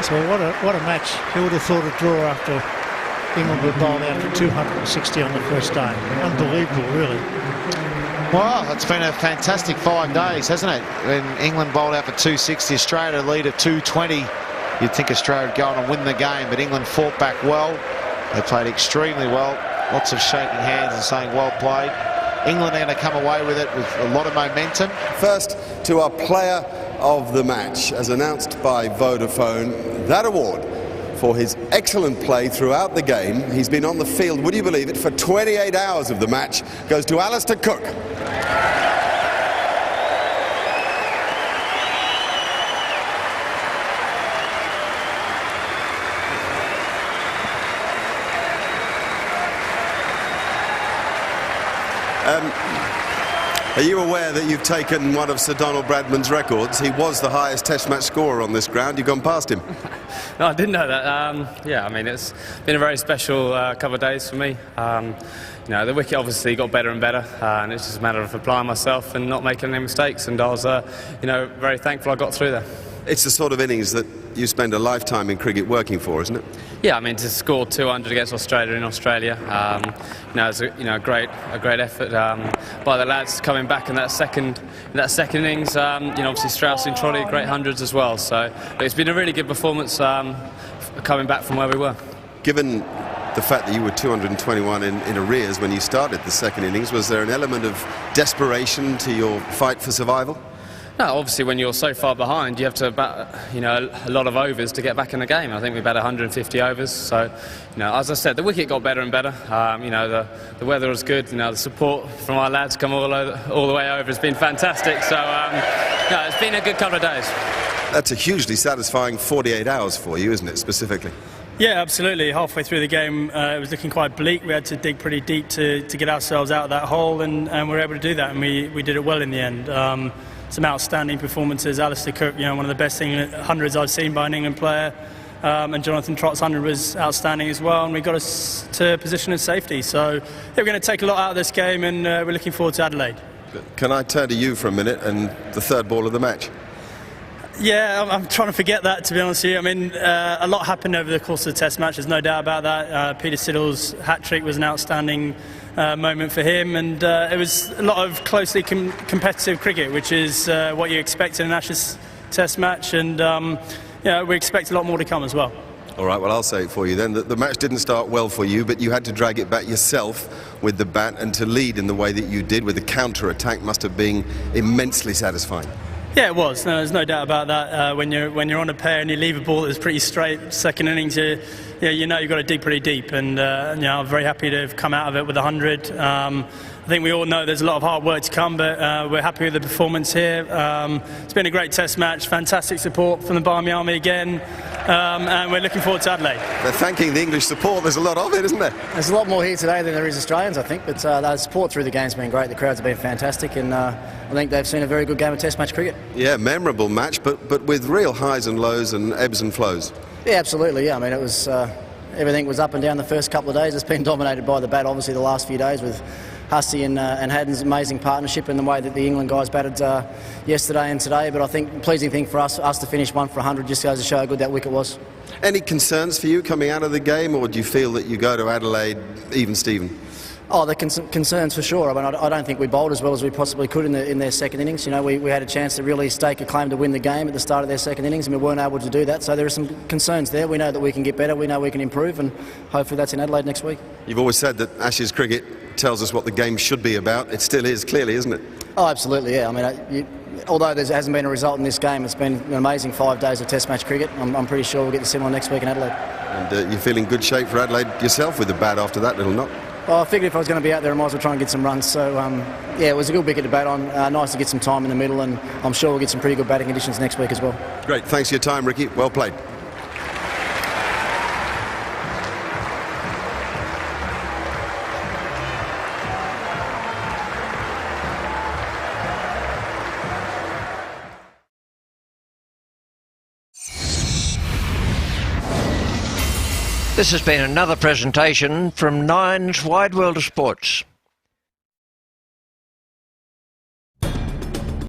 So what a match. Who would have thought a draw after England were bowled out for 260 on the first day? Unbelievable, really. Well, it's been a fantastic 5 days, hasn't it? When England bowled out for 260, Australia lead at 220. You'd think Australia would go on and win the game, but England fought back well. They played extremely well. Lots of shaking hands and saying well played. England are going to come away with it with a lot of momentum. First to our player of the match, as announced by Vodafone, that award for his excellent play throughout the game. He's been on the field, would you believe it, for 28 hours of the match, goes to Alistair Cook. Are you aware that you've taken one of Sir Donald Bradman's records? He was the highest Test match scorer on this ground. You've gone past him. No, I didn't know that. Yeah, I mean, it's been a very special couple of days for me. You know, the wicket obviously got better and better, and it's just a matter of applying myself and not making any mistakes. And I was, you know, very thankful I got through there. It's the sort of innings that you spend a lifetime in cricket working for, isn't it? Yeah, I mean, to score 200 against Australia in Australia, you know, it's a great effort by the lads coming back in that second innings. You know, obviously Strauss and Trotty, great hundreds as well. So it's been a really good performance coming back from where we were. Given the fact that you were 221 in arrears when you started the second innings, was there an element of desperation to your fight for survival? No, obviously when you're so far behind, you have to bat, you know, a lot of overs to get back in the game. I think we've had 150 overs. So, you know, as I said, the wicket got better and better. You know, the weather was good. You know, the support from our lads come all the way over has been fantastic. So, no, it's been a good couple of days. That's a hugely satisfying 48 hours for you, isn't it, specifically? Yeah, absolutely. Halfway through the game, it was looking quite bleak. We had to dig pretty deep to get ourselves out of that hole, and we were able to do that, and we did it well in the end. Some outstanding performances. Alistair Cook, you know, one of the best hundreds I've seen by an England player, and Jonathan Trott's 100 was outstanding as well, and we got us to a position of safety. So yeah, we're going to take a lot out of this game, and we're looking forward to Adelaide. Can I turn to you for a minute and the third ball of the match? Yeah, I'm trying to forget that, to be honest with you. I mean, a lot happened over the course of the Test match, there's no doubt about that. Peter Siddle's hat-trick was an outstanding moment for him, and it was a lot of closely competitive cricket, which is what you expect in an Ashes Test match, and yeah, we expect a lot more to come as well. All right, well, I'll say it for you then. The match didn't start well for you, but you had to drag it back yourself with the bat, and to lead in the way that you did with the counter-attack must have been immensely satisfying. Yeah, it was. No, there's no doubt about that. When you're on a pair and you leave a ball that's pretty straight, second innings, you know you've got to dig pretty deep. And you know, I'm very happy to have come out of it with 100. I think we all know there's a lot of hard work to come, but we're happy with the performance here. It's been a great Test match. Fantastic support from the Barmy Army again, and we're looking forward to Adelaide. They're thanking the English support. There's a lot of it, isn't there? There's a lot more here today than there is Australians, I think, but the support through the game's been great. The crowds have been fantastic, and I think they've seen a very good game of Test match cricket. Yeah, memorable match, but with real highs and lows and ebbs and flows. Yeah, absolutely. Yeah, I mean, it was everything was up and down the first couple of days. It's been dominated by the bat, obviously, the last few days with Hussey and Haddon's amazing partnership and the way that the England guys batted yesterday and today. But I think the pleasing thing for us to finish 1 for 100 just goes to show how good that wicket was. Any concerns for you coming out of the game, or do you feel that you go to Adelaide even Steven? Oh, the concerns for sure. I mean, I don't think we bowled as well as we possibly could in their second innings. You know, we had a chance to really stake a claim to win the game at the start of their second innings, and we weren't able to do that. So there are some concerns there. We know that we can get better. We know we can improve, and hopefully that's in Adelaide next week. You've always said that Ashes cricket tells us what the game should be about. It still is, clearly, isn't it? Oh, absolutely, yeah. I mean, although there hasn't been a result in this game, it's been an amazing 5 days of Test match cricket. I'm pretty sure we'll get the similar next week in Adelaide. And you're feeling good shape for Adelaide yourself with the bat after that little knock? Well, I figured if I was going to be out there, I might as well try and get some runs. So, yeah, it was a good wicket to bat on. Nice to get some time in the middle, and I'm sure we'll get some pretty good batting conditions next week as well. Great. Thanks for your time, Ricky. Well played. This has been another presentation from Nine's Wide World of Sports.